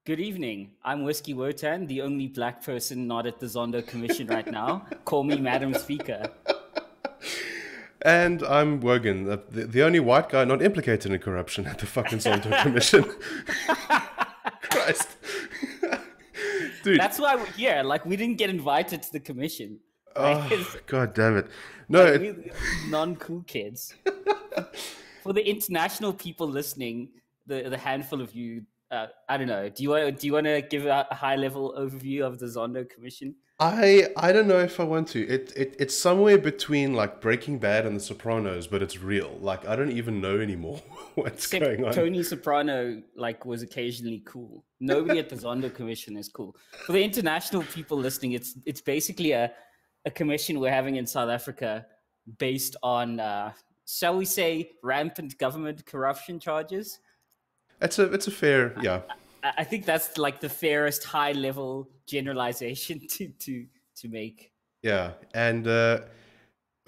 Good evening. I'm Whisky the only black person not at the Zondo Commission right now. Call me Madam Speaker. And I'm Wogan, the only white guy not implicated in corruption at the fucking Zondo Commission. Christ. Dude. That's why we're here. Like, we didn't get invited to the commission. Oh, God damn it. No, like, we're non-cool kids. For the international people listening, the handful of you, I don't know. Do you want to give a high-level overview of the Zondo Commission? I don't know if I want to. It's somewhere between like Breaking Bad and The Sopranos, but it's real. Like I don't even know anymore what's going on. Tony Soprano was occasionally cool. Nobody at the Zondo Commission is cool. For the international people listening, it's basically a commission we're having in South Africa based on shall we say rampant government corruption charges. It's a fair, yeah. I think that's like the fairest high level generalization to make. Yeah, and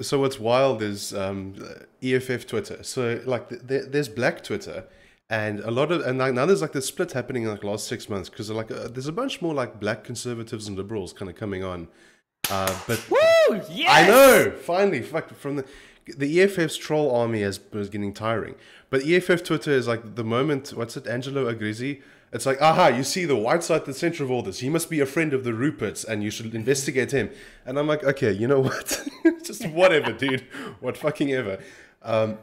so what's wild is EFF Twitter. So like there's Black Twitter, and now there's like this split happening in like the last 6 months because there's a bunch more like Black conservatives and liberals kind of coming on. But woo! Yes! I know, finally, from the EFF's troll army was getting tiring. But EFF Twitter is like the moment, what's it, Angelo Agrizzi? It's like, aha, you see the white side at the center of all this. He must be a friend of the Ruperts and you should investigate him. And I'm like, okay, you know what? Just whatever, dude. What fucking ever. But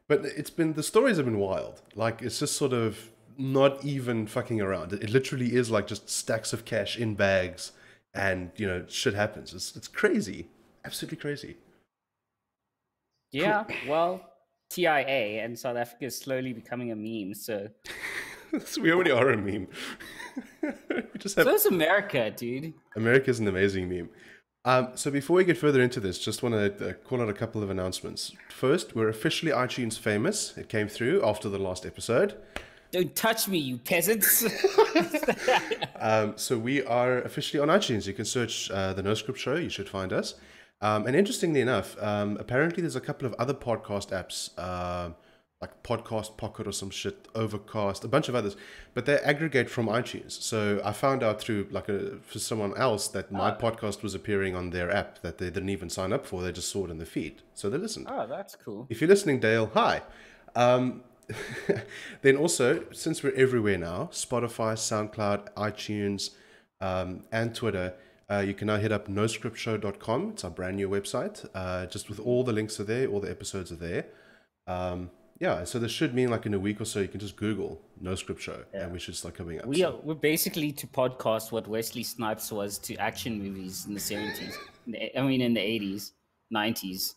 the stories have been wild. Like, it's just sort of not even fucking around. It literally is like just stacks of cash in bags and, you know, shit happens. It's crazy. Absolutely crazy. Yeah, well, TIA and South Africa is slowly becoming a meme, so... We already are a meme. So is America, dude. America's an amazing meme. So before we get further into this, just want to call out a couple of announcements. First, we're officially iTunes famous. It came through after the last episode. Don't touch me, you peasants. So we are officially on iTunes. You can search the Noscript Show. You should find us. And interestingly enough, apparently there's a couple of other podcast apps, like Podcast Pocket or some shit, Overcast, a bunch of others, but they aggregate from iTunes. So I found out through for someone else that my podcast was appearing on their app that they didn't even sign up for. They just saw it in the feed. So they listened. Oh, that's cool. If you're listening, Dale, hi. Then also, since we're everywhere now, Spotify, SoundCloud, iTunes, and Twitter, you can now hit up noscriptshow.com. It's our brand new website. Just with all the links are there, all the episodes are there. Yeah, so this should mean like in a week or so, you can just Google Noscript Show, and we should start coming up. We're basically to podcast what Wesley Snipes was to action movies in the 70s. I mean, in the 80s, 90s.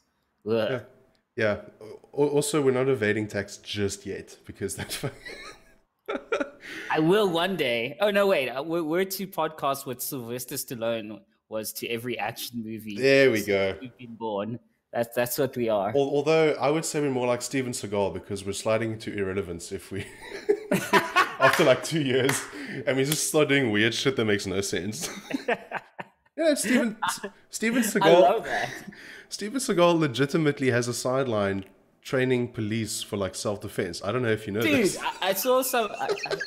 Yeah. Also, we're not evading tax just yet because that's... I will one day. Oh, no, wait. We're to podcast what Sylvester Stallone was to every action movie. There we go. We've been born. That's what we are. Although I would say we're more like Steven Seagal because we're sliding into irrelevance if we... after like 2 years and we just start doing weird shit that makes no sense. Yeah, Steven Seagal... I love that. Steven Seagal legitimately has a sideline training police for like self-defense. I don't know if you know this. Dude, I saw some...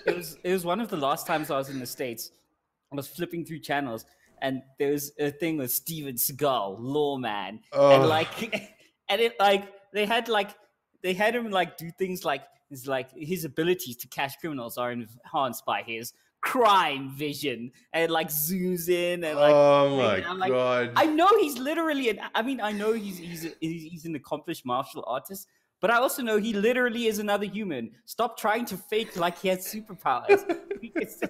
it was one of the last times I was in the States. I was flipping through channels and there was a thing with Steven Seagal, lawman, and they had him like do things like his abilities to catch criminals are enhanced by his crime vision, and like zooms in and like. Oh my god! I know he's literally I know he's an accomplished martial artist. But I also know he literally is another human. Stop trying to fake like he has superpowers. It's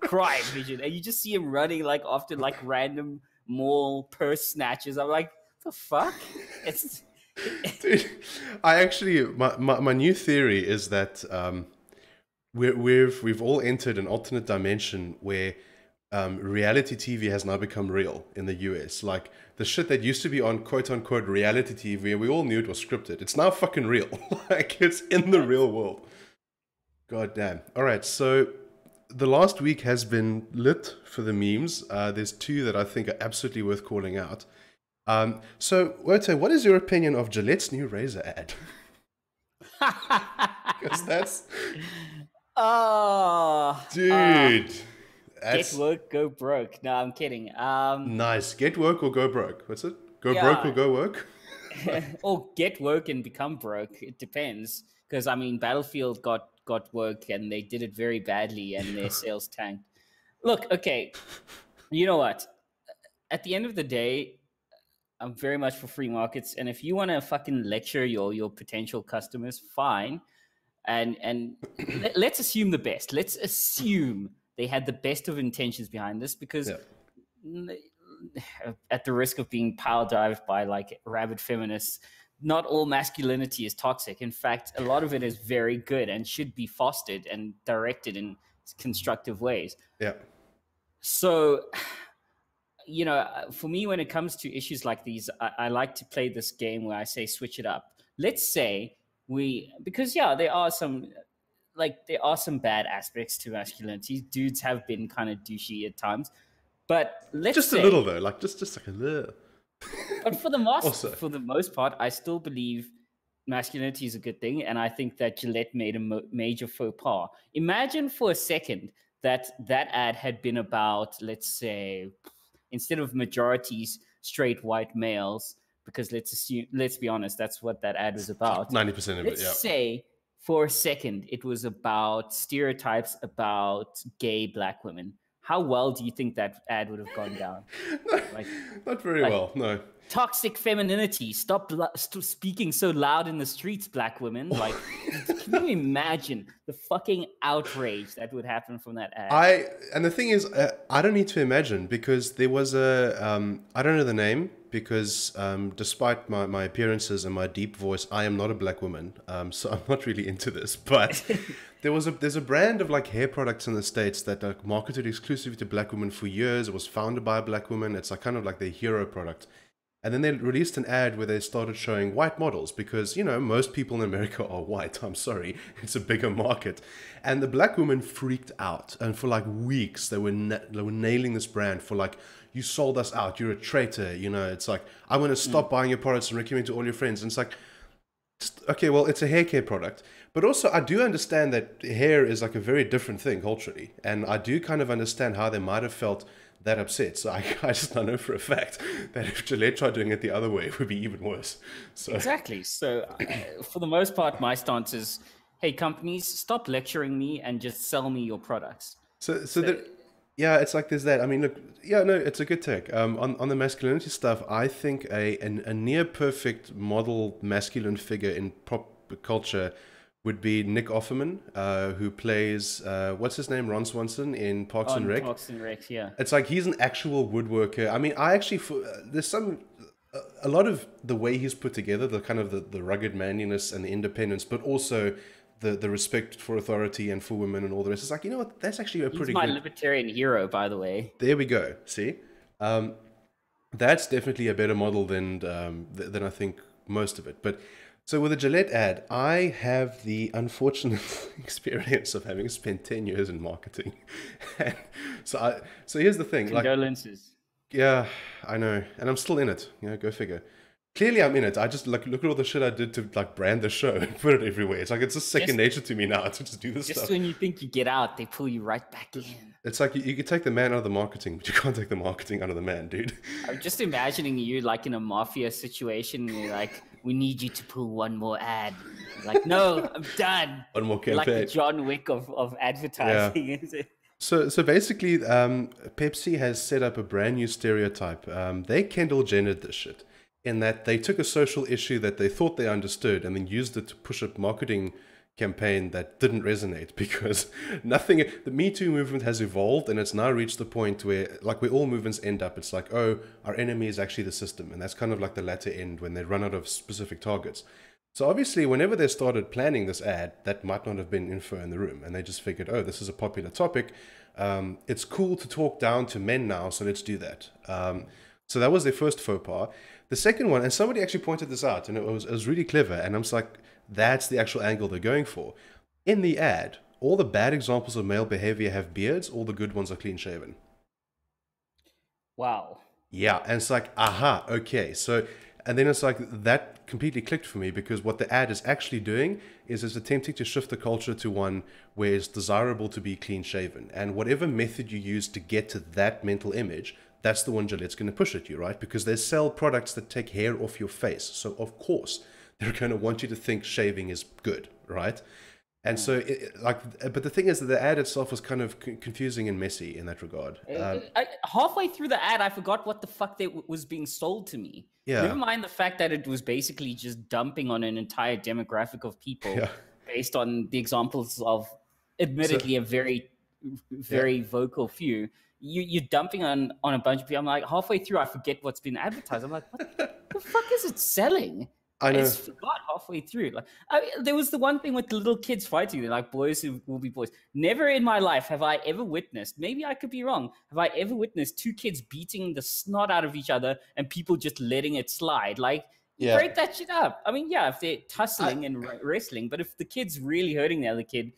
crime vision. And you just see him running like after like random mall purse snatches. I'm like, the fuck? Dude, I actually my new theory is that we've all entered an alternate dimension where reality TV has now become real in the US. Like the shit that used to be on quote unquote reality TV, we all knew it was scripted. It's now fucking real. Like it's in the real world. God damn. All right. So the last week has been lit for the memes. There's two that I think are absolutely worth calling out. So Wote, what is your opinion of Gillette's new razor ad? Because that's... Oh, dude. Get woke, go broke. No, I'm kidding. Nice. Get woke or go broke. What's it? Go broke or go woke? Or get woke and become broke. It depends. Because, I mean, Battlefield got woke and they did it very badly and their sales tanked. Look, okay, you know what? At the end of the day, I'm very much for free markets. And if you want to fucking lecture your potential customers, fine. And let's assume the best. Let's assume they had the best of intentions behind this, because at the risk of being power dived by like rabid feminists, not all masculinity is toxic. In fact, a lot of it is very good and should be fostered and directed in constructive ways. Yeah. So, you know, for me, when it comes to issues like these, I like to play this game where I say, switch it up. Let's say because there are some bad aspects to masculinity. Dudes have been kind of douchey at times, but let's say, a little though, like just like a little. But for the most part, I still believe masculinity is a good thing, and I think that Gillette made a major faux pas. Imagine for a second that ad had been about, let's say, instead of majorities, straight white males, because let's be honest, that's what that ad was about. 90% of it, yeah. Let's say for a second it was about stereotypes about gay black women. How well do you think that ad would have gone down? Not very well, no. Toxic femininity. Stop speaking so loud in the streets, black women. Like, can you imagine the fucking outrage that would happen from that ad? And the thing is, I don't need to imagine, because there was I don't know the name, because despite my appearances and my deep voice, I am not a black woman. So I'm not really into this, but there's a brand of like hair products in the States that are marketed exclusively to black women for years. It was founded by a black woman. It's like kind of like their hero product. And then they released an ad where they started showing white models, because, you know, most people in America are white. I'm sorry. It's a bigger market. And the black women freaked out. And for like weeks, they were nailing this brand for like, you sold us out. You're a traitor. You know, it's like, I'm going to stop buying your products and recommend to all your friends. And it's like, okay, well, it's a hair care product. But also, I do understand that hair is like a very different thing culturally. And I do kind of understand how they might have felt that upset. So I just know for a fact that if Gillette tried doing it the other way, it would be even worse. So. Exactly. So for the most part, my stance is, hey, companies, stop lecturing me and just sell me your products. Yeah, it's like there's that. I mean, look, yeah, no, it's a good take. On the masculinity stuff, I think a near perfect model masculine figure in pop culture would be Nick Offerman, who plays, what's his name, Ron Swanson in Parks and Rec. Parks and Rec, yeah. It's like he's an actual woodworker. I mean, there's a lot of the way he's put together, the kind of the rugged manliness and the independence, but also the respect for authority and for women and all the rest. It's like, you know what, that's actually He's my libertarian hero, by the way. There we go. See? That's definitely a better model than I think most of it. But so with the Gillette ad, I have the unfortunate experience of having spent 10 years in marketing. so here's the thing. Condolences. Yeah, I know. And I'm still in it. You know, go figure. Clearly I'm in it. I just look at all the shit I did to like brand the show and put it everywhere. It's like it's just second nature to me now to just do this stuff. Just when you think you get out, they pull you right back in. It's like you could take the man out of the marketing, but you can't take the marketing out of the man, dude. I'm just imagining you like in a mafia situation. You're like, we need you to pull one more ad. Like, no, I'm done. One more campaign. Like the John Wick of advertising. Yeah. So basically, Pepsi has set up a brand new stereotype. They Kendall Jennered this shit, in that they took a social issue that they thought they understood and then used it to push a marketing campaign that didn't resonate, because the Me Too movement has evolved, and it's now reached the point where, like where all movements end up, it's like, oh, our enemy is actually the system. And that's kind of like the latter end, when they run out of specific targets. So obviously, whenever they started planning this ad, that might not have been info in the room, and they just figured, oh, this is a popular topic. It's cool to talk down to men now, so let's do that. So that was their first faux pas. The second one, and somebody actually pointed this out, and it was really clever, and I'm just like, that's the actual angle they're going for. In the ad, all the bad examples of male behavior have beards, all the good ones are clean shaven. Wow. Yeah, and it's like, aha, okay. So And then it's like that completely clicked for me, because what the ad is actually doing is it's attempting to shift the culture to one where it's desirable to be clean shaven. And whatever method you use to get to that mental image, that's the one Gillette's going to push at you, right? Because they sell products that take hair off your face. So of course they're going to want you to think shaving is good, right? And so, but the thing is that the ad itself was kind of confusing and messy in that regard. Halfway through the ad, I forgot what the fuck was being sold to me. Yeah. Never mind the fact that it was basically just dumping on an entire demographic of people based on the examples of, admittedly, a very vocal few. You're dumping on a bunch of people. I'm like, halfway through, I forget what's been advertised. I'm like, what the fuck is it selling? I know. I just forgot halfway through. Like, there was the one thing with the little kids fighting. They're like, boys who will be boys. Never in my life have I ever witnessed, maybe I could be wrong, have I ever witnessed two kids beating the snot out of each other and people just letting it slide. Like, break that shit up. I mean, if they're tussling and wrestling, but if the kid's really hurting the other kid,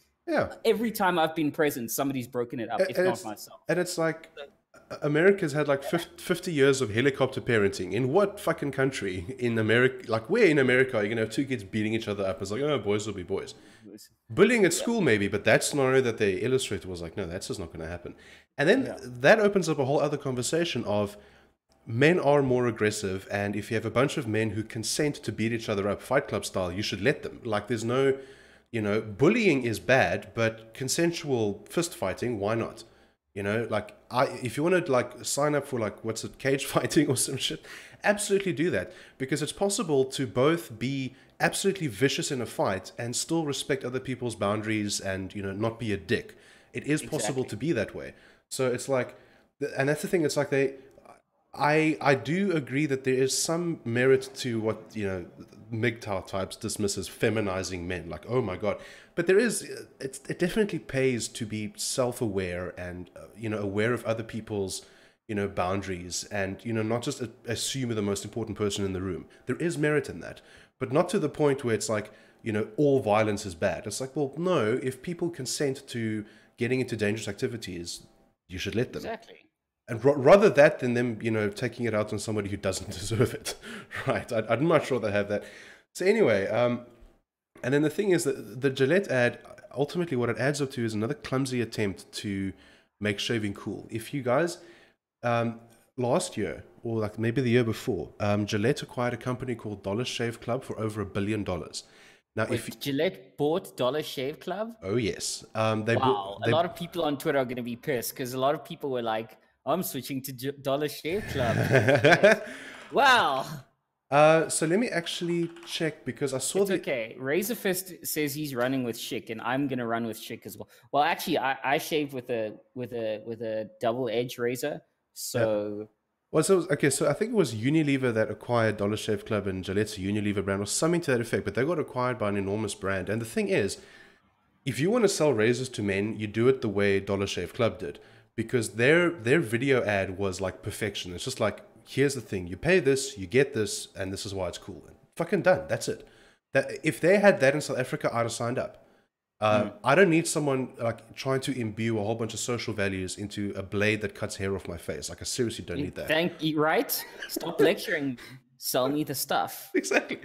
every time I've been present, somebody's broken it up, if not myself. And it's like, America's had like 50 years of helicopter parenting. In what fucking country in America, like where in America are you going to have two kids beating each other up? It's like, oh, boys will be boys. Bullying at school maybe, but that scenario that they illustrated was like, no, that's just not going to happen. And then that opens up a whole other conversation of men are more aggressive, and if you have a bunch of men who consent to beat each other up Fight Club style, you should let them. Like, there's no, bullying is bad, but consensual fist fighting, why not? Like, if you want to like sign up for like, what's it, cage fighting or some shit, absolutely do that, because it's possible to both be absolutely vicious in a fight and still respect other people's boundaries and, not be a dick. It is possible to be that way. So it's like, and that's the thing, it's like I do agree that there is some merit to what, MGTOW types dismiss as feminizing men, like, oh my god. But there is, it definitely pays to be self-aware and, aware of other people's, boundaries, and, not just assume you're the most important person in the room. There is merit in that, but not to the point where it's like, all violence is bad. It's like, well, no, if people consent to getting into dangerous activities, you should let them. Exactly. And rather that than them, taking it out on somebody who doesn't deserve it, right? I'd much rather have that. So anyway, and then the thing is that the Gillette ad, ultimately what it adds up to is another clumsy attempt to make shaving cool. If you guys, last year, or like maybe the year before, Gillette acquired a company called Dollar Shave Club for over $1 billion. Now, if Gillette bought Dollar Shave Club? Oh, yes. A lot of people on Twitter are going to be pissed, because a lot of people were like, I'm switching to Dollar Shave Club. Wow. So let me actually check, because I saw okay. Razorfist says he's running with Schick, and I'm gonna run with Schick as well. Well, actually, I shave with a double edge razor. So well, so okay. So I think it was Unilever that acquired Dollar Shave Club, and Gillette's Unilever brand, or something to that effect. But they got acquired by an enormous brand. And the thing is, if you want to sell razors to men, you do it the way Dollar Shave Club did. Because their video ad was like perfection. It's just like, here's the thing, you pay this, you get this, and this is why it's cool. And fucking done. That's it. That if they had that in South Africa, I'd have signed up. I don't need someone like trying to imbue a whole bunch of social values into a blade that cuts hair off my face. Like, I seriously don't need that. Thank you. Right? Stop lecturing. Sell me the stuff. Exactly.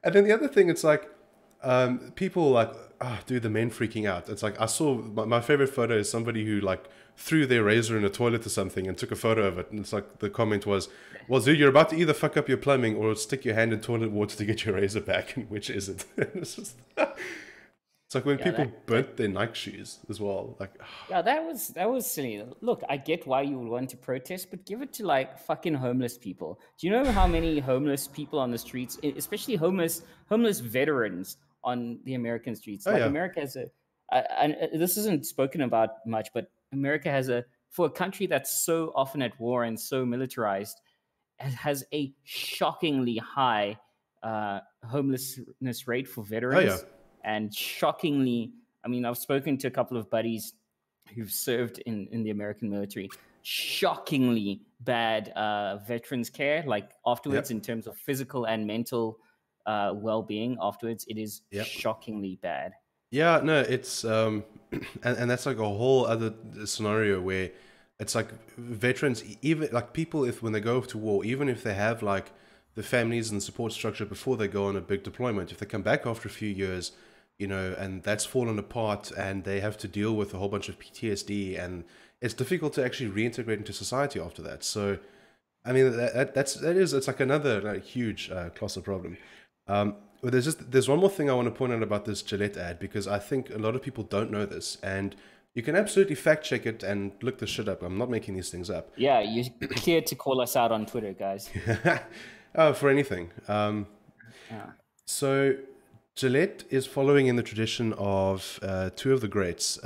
And then the other thing, it's like, people like, dude, the men freaking out. It's like, I saw my favorite photo is somebody who like threw their razor in a toilet or something and took a photo of it. And it's like, the comment was, well, dude, you're about to either fuck up your plumbing or stick your hand in toilet water to get your razor back. And which is it? It's just, it's like when people burnt their Nike shoes as well. Like, yeah, that was silly. Look, I get why you would want to protest, but give it to like fucking homeless people. Do you know how many homeless people on the streets, especially homeless veterans on the American streets? America has and this isn't spoken about much, but America has for a country that's so often at war and so militarized, it has a shockingly high homelessness rate for veterans. And shockingly, I mean, I've spoken to a couple of buddies who've served in the American military. Shockingly bad veterans care, like afterwards, in terms of physical and mental well-being afterwards. It is shockingly bad. Yeah, no, it's and that's like a whole other scenario where it's like veterans, even like people, if when they go to war, even if they have like the families and the support structure before they go on a big deployment. If they come back after a few years, and that's fallen apart and they have to deal with a whole bunch of PTSD, and it's difficult to actually reintegrate into society after that. So, I mean, it's like another huge cluster problem. But there's one more thing I want to point out about this Gillette ad, because I think a lot of people don't know this, and you can absolutely fact check it and look this shit up. I'm not making these things up. Yeah, you're here to call us out on Twitter, guys. For anything. So Gillette is following in the tradition of two of the greats.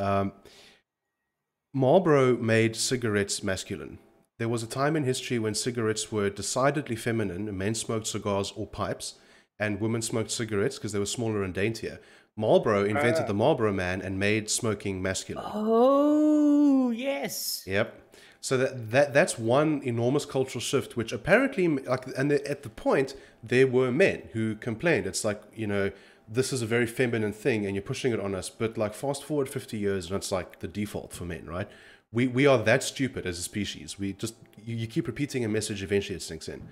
Marlboro made cigarettes masculine. There was a time in history when cigarettes were decidedly feminine, and men smoked cigars or pipes, and women smoked cigarettes because they were smaller and daintier. Marlboro invented the Marlboro Man and made smoking masculine. Oh, yes. Yep. So that's one enormous cultural shift, which apparently, at the point, there were men who complained. It's like, this is a very feminine thing and you're pushing it on us. But like fast forward 50 years and it's like the default for men, right? We are that stupid as a species. We just, you keep repeating a message, eventually it sinks in.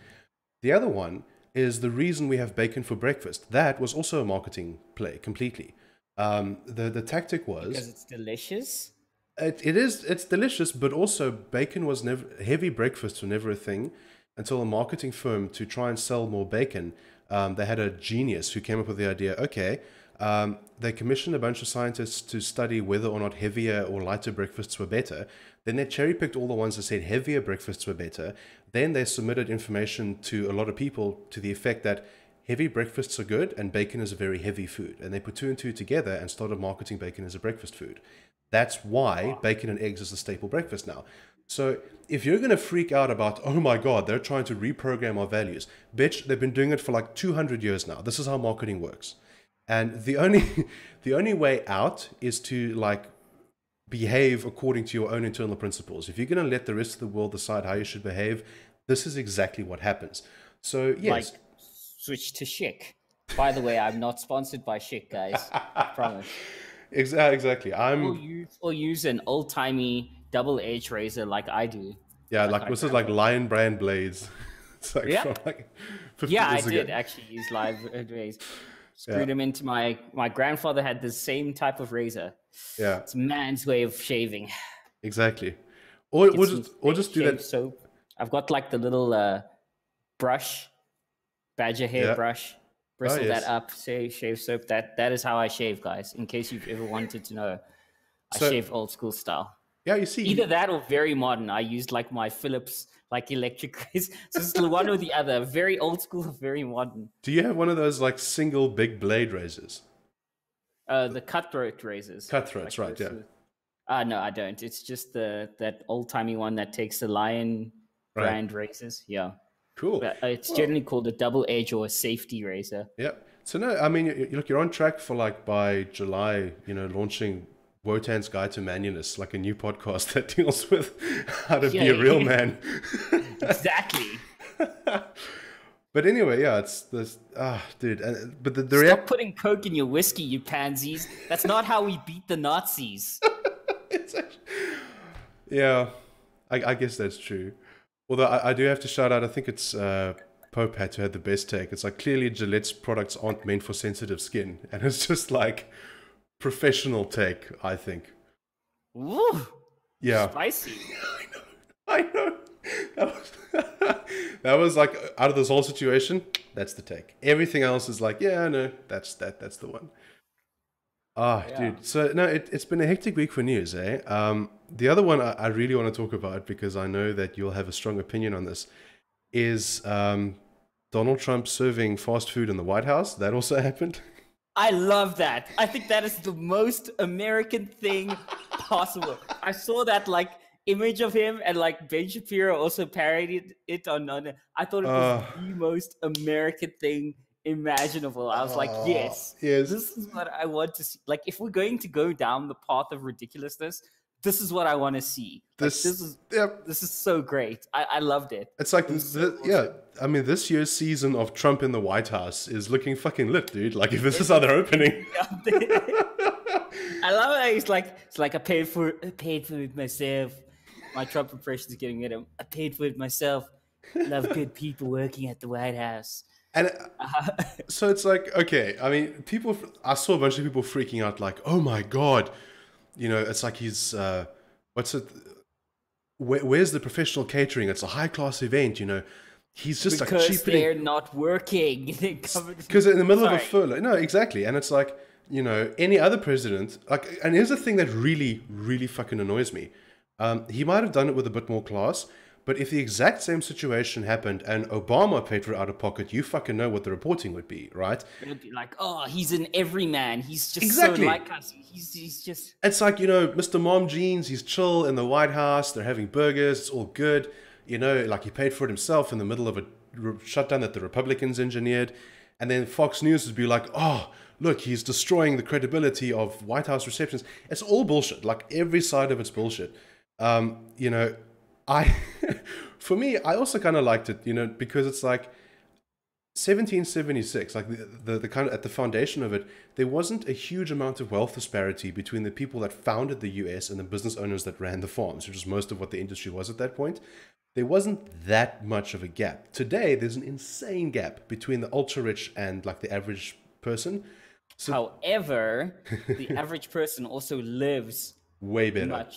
The other one is the reason we have bacon for breakfast. That was also a marketing play completely. The tactic was... Because it's delicious? It's delicious, but also bacon was never... Heavy breakfasts were never a thing until a marketing firm, to try and sell more bacon, they had a genius who came up with the idea, okay, they commissioned a bunch of scientists to study whether or not heavier or lighter breakfasts were better. Then they cherry-picked all the ones that said heavier breakfasts were better. Then they submitted information to a lot of people to the effect that heavy breakfasts are good and bacon is a very heavy food. And they put two and two together and started marketing bacon as a breakfast food. That's why bacon and eggs is a staple breakfast now. So if you're going to freak out about, oh my God, they're trying to reprogram our values, bitch, they've been doing it for like 200 years now. This is how marketing works. And the only way out is to like behave according to your own internal principles. If you're going to let the rest of the world decide how you should behave, this is exactly what happens. So yes. Like, switch to Schick. By the way, I'm not sponsored by Schick, guys. I promise. Exactly. Or use an old-timey double-edged razor like I do. Yeah, like this is like Lion brand blades. It's like from like 50 years ago. Did actually use live razor. Screwed them into my grandfather had the same type of razor. Yeah, it's a man's way of shaving. Exactly. Or just do that. Soap. I've got like the little brush, badger hair brush. Bristle that up, say shave soap. That is how I shave, guys. In case you've ever wanted to know, I shave old school style. Yeah, you see, either that or very modern. I used like my Philips like electric razor. So it's one or the other. Very old school, very modern. Do you have one of those like single big blade razors? The cutthroat razors. Cutthroats, like, right? Yeah. No, I don't. It's just that old timey one that takes the Lion brand razors. Yeah. Cool. It's generally called a double edge or a safety razor. Yeah. So no, I mean, you're on track for like by July, launching Wotan's Guide to Manliness, like a new podcast that deals with how to be a real man. Exactly. But anyway, yeah, it's this. Dude. But the Stop putting Coke in your whiskey, you pansies. That's not how we beat the Nazis. Yeah, I guess that's true. Although I do have to shout out, I think it's Pope had to have the best take. It's like, clearly Gillette's products aren't meant for sensitive skin. And it's just like professional take, I think. Ooh, yeah. Spicy. I know. That was like, out of this whole situation, that's the take. Everything else is like, yeah, no, that's the one. Dude. So, no, it's been a hectic week for news, eh? The other one I really want to talk about, because I know that you'll have a strong opinion on this, is Donald Trump serving fast food in the White House. That also happened. I love that. I think that is the most American thing possible. I saw that like image of him, and like Ben Shapiro also parodied it on I thought it was the most American thing imaginable. I was like, yes, this is what I want to see. Like, if we're going to go down the path of ridiculousness, this is what I want to see. This is so great. I loved it. It's like I mean, this year's season of Trump in the White House is looking fucking lit, dude. Like, if this is how they're opening. I love it. It's like I paid for it myself. My Trump impression is getting at him. I paid for it myself. Love good people working at the White House. And so it's like, okay, I mean, I saw a bunch of people freaking out like, oh my God, it's like he's, what's it? Where's the professional catering? It's a high class event, He's just because like cheapening. They're not working. Because in the middle of a furlough. No, exactly. And it's like, any other president, like, and here's the thing that really, really fucking annoys me. He might have done it with a bit more class, but if the exact same situation happened and Obama paid for it out of pocket, you fucking know what the reporting would be, right? It would be like, oh, he's an everyman. He's just exactly. so like us. He's just... It's like, Mr. Mom Jeans, he's chill in the White House. They're having burgers. It's all good. Like he paid for it himself in the middle of a shutdown that the Republicans engineered. And then Fox News would be like, oh, look, he's destroying the credibility of White House receptions. It's all bullshit. Like every side of it's bullshit. For me, I also kind of liked it, because it's like 1776, like the kind of at the foundation of it, there wasn't a huge amount of wealth disparity between the people that founded the US and the business owners that ran the farms, which is most of what the industry was at that point. There wasn't that much of a gap. Today, there's an insane gap between the ultra rich and like the average person. So, however, the average person also lives way better.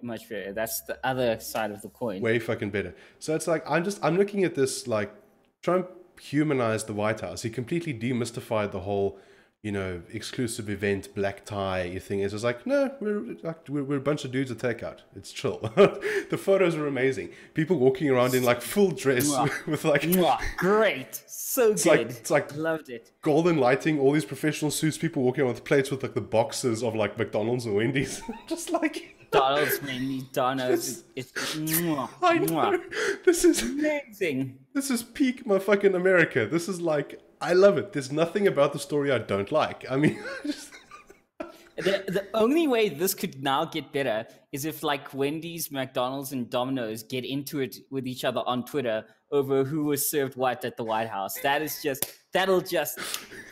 Much better. That's the other side of the coin. Way fucking better. So it's like, I'm looking at this, like, Trump humanized the White House. He completely demystified the whole, exclusive event, black tie thing. It's just like, no, we're a bunch of dudes at takeout. It's chill. The photos are amazing. People walking around in like full dress with like... Great. So good. It's like loved it. Golden lighting, all these professional suits, people walking around with plates with like the boxes of like McDonald's and Wendy's. Just like... McDonald's, Wendy's, Donuts. I know. This is amazing. This is peak motherfucking America. This is like, I love it. There's nothing about the story I don't like. I mean, the only way this could now get better is if like Wendy's, McDonald's, and Domino's get into it with each other on Twitter over who was served what at the White House. That'll just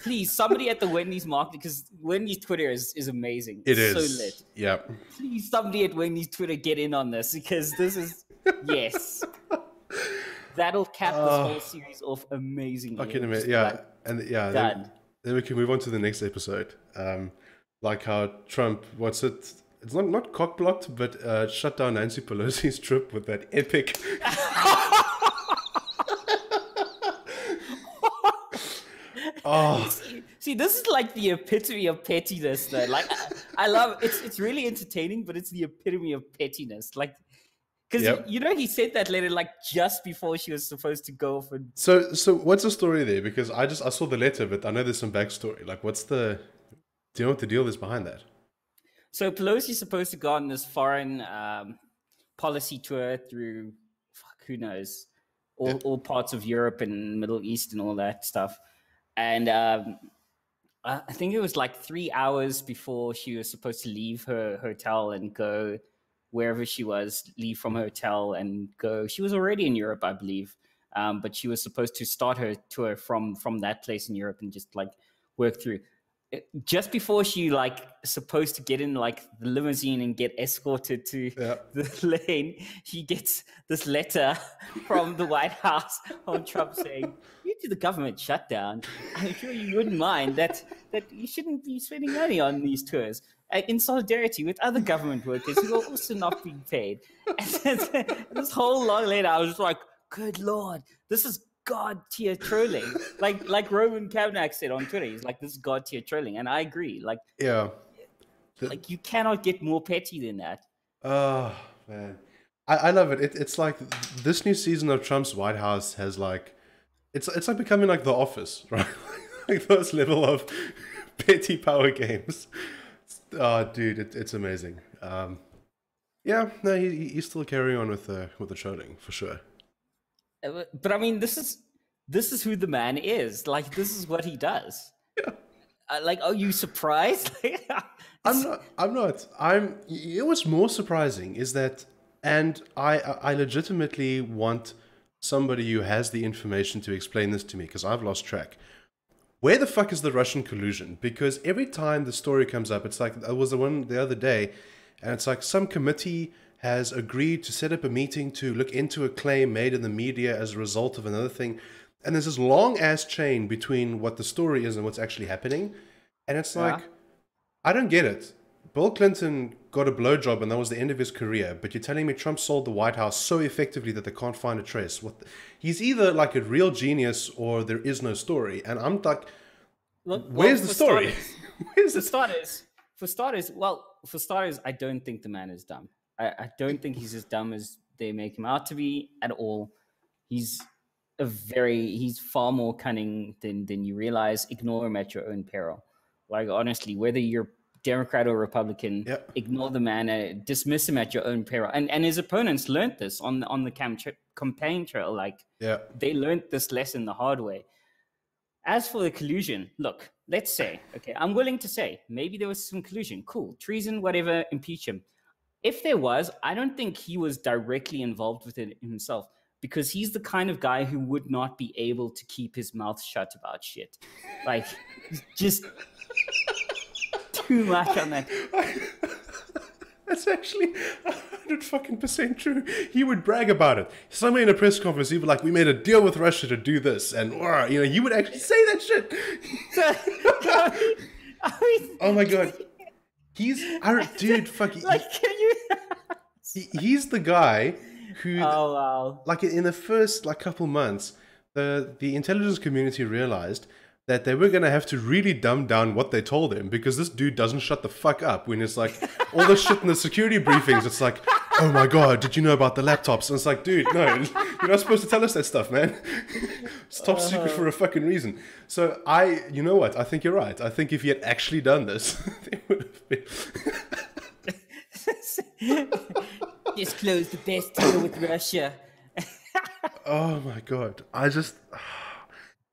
please somebody at the Wendy's market, because Wendy's Twitter is amazing. It is so lit. Yeah. Please somebody at Wendy's Twitter get in on this, because this is yes. That'll cap this whole series off amazingly. Okay, yeah, and yeah, then we can move on to the next episode. Like how Trump, what's it? It's not cock blocked, but shut down Nancy Pelosi's trip with that epic. See, this is like the epitome of pettiness, though. Like, I love it's really entertaining, but it's the epitome of pettiness. Like, because he sent that letter like just before she was supposed to go for. So what's the story there? Because I saw the letter, but I know there's some backstory. Like, do you know what the deal is behind that? So Pelosi's supposed to go on this foreign policy tour through, who knows, all parts of Europe and Middle East and all that stuff. And I think it was like 3 hours before she was supposed to leave her hotel and go wherever she was, leave from her hotel and go. She was already in Europe, I believe, but she was supposed to start her tour from that place in Europe and just like work through. Just before she like supposed to get in like the limousine and get escorted to the lane, he gets this letter from the White House on Trump saying, "Due to the government shutdown, I'm sure you wouldn't mind that you shouldn't be spending money on these tours in solidarity with other government workers who are also not being paid." And this whole long letter, I was just like, "Good Lord, this is God tier trolling." like Roman Kavanagh said on Twitter, he's like, this is God tier trolling, and I agree. Like, like you cannot get more petty than that. Oh man, I love it. It's like this new season of Trump's White House has like, it's like becoming like The Office, right? Like those level of petty power games. Oh, dude, it's amazing. Yeah, no, he's still carrying on with the trolling for sure. But I mean, this is who the man is. Like, this is what he does. Yeah. Like, are you surprised? I'm not. What's more surprising is that, and I legitimately want somebody who has the information to explain this to me, because I've lost track. Where the fuck is the Russian collusion? Because every time the story comes up, it's like, there was the one the other day, and it's like some committee has agreed to set up a meeting to look into a claim made in the media as a result of another thing. And there's this long-ass chain between what the story is and what's actually happening. And it's like, I don't get it. Bill Clinton got a blowjob and that was the end of his career, but you're telling me Trump sold the White House so effectively that they can't find a trace. He's either like a real genius or there is no story. And I'm like, where's the story? For starters, I don't think the man is dumb. I don't think he's as dumb as they make him out to be at all. He's far more cunning than you realize. Ignore him at your own peril. Like, honestly, whether you're Democrat or Republican, ignore the man, dismiss him at your own peril. And his opponents learned this on the campaign trail. Like, they learned this lesson the hard way. As for the collusion, look, let's say, okay, I'm willing to say maybe there was some collusion. Cool, treason, whatever, impeach him. If there was, I don't think he was directly involved with it himself, because he's the kind of guy who would not be able to keep his mouth shut about shit. Like, just too much on that. That's actually 100% true. He would brag about it. Somewhere in a press conference, he'd be like, "We made a deal with Russia to do this," and you know, he would actually say that shit. Oh my god, dude, fucking. Like, can you? He's the guy who, wow. Like in the first couple months, the intelligence community realized that they were going to have to really dumb down what they told him, because this dude doesn't shut the fuck up when it's like all the shit in the security briefings. It's like, oh my god, did you know about the laptops? And it's like, dude, no, you're not supposed to tell us that stuff, man. It's top secret for a fucking reason. So you know what? I think you're right. I think if he had actually done this, they would have been... Disclose the best deal with Russia. Oh my god.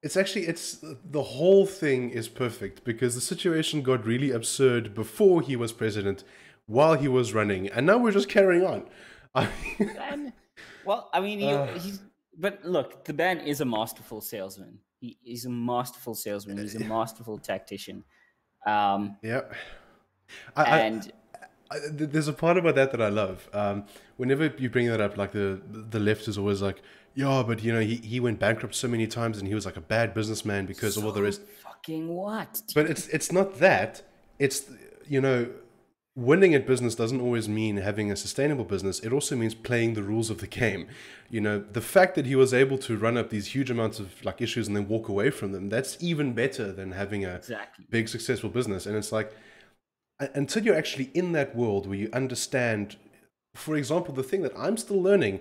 It's the whole thing is perfect, because the situation got really absurd before he was president, while he was running, and now we're just carrying on. But look, the man is a masterful salesman. He's a masterful salesman. He's a masterful tactician. There's a part about that I love. Whenever you bring that up, like the left is always like, yeah, but you know, he went bankrupt so many times and he was like a bad businessman because of all the rest. Fucking what? But it's not that. It's, you know, winning at business doesn't always mean having a sustainable business. It also means playing the rules of the game. You know, the fact that he was able to run up these huge amounts of like issues and then walk away from them, that's even better than having a big successful business. And it's like, until you're actually in that world where you understand, for example, the thing that I'm still learning,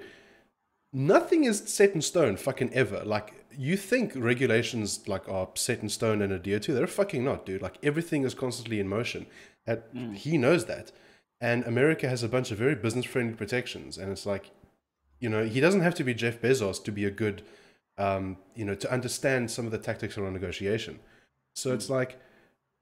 nothing is set in stone fucking ever. Like, you think regulations like are set in stone and adhere to, they're fucking not, dude. Like, everything is constantly in motion. He knows that. And America has a bunch of very business-friendly protections. And it's like, you know, he doesn't have to be Jeff Bezos to be a good, you know, to understand some of the tactics around negotiation. So it's like,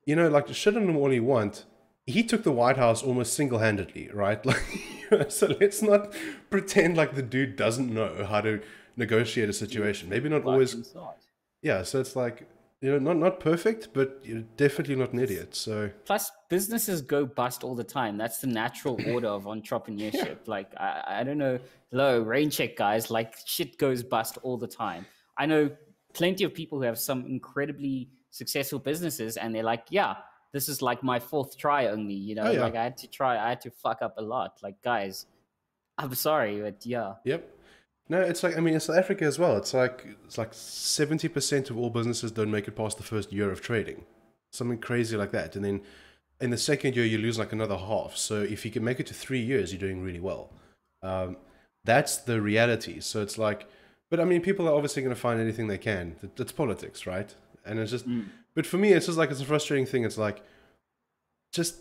you know, like, shit on him all you want. He took the White House almost single-handedly, right? Like, you know, so let's not pretend like the dude doesn't know how to negotiate a situation. Maybe not always. Yeah, so it's like, you know, not perfect, but you're definitely not an idiot. So plus, businesses go bust all the time. That's the natural order of entrepreneurship. Like, I don't know, rain check, guys. Like, shit goes bust all the time. I know plenty of people who have some incredibly successful businesses, and they're like, yeah, this is like my fourth try only, you know, like I had to fuck up a lot. Like, guys, I'm sorry, but yeah. Yep. No, it's like, I mean, in South Africa as well, it's like 70% of all businesses don't make it past the first year of trading. Something crazy like that. And then in the second year, you lose like another half. So if you can make it to 3 years, you're doing really well. That's the reality. So it's like, but I mean, people are obviously going to find anything they can. It's politics, right? And it's just, but for me, it's just like, it's a frustrating thing. It's like, just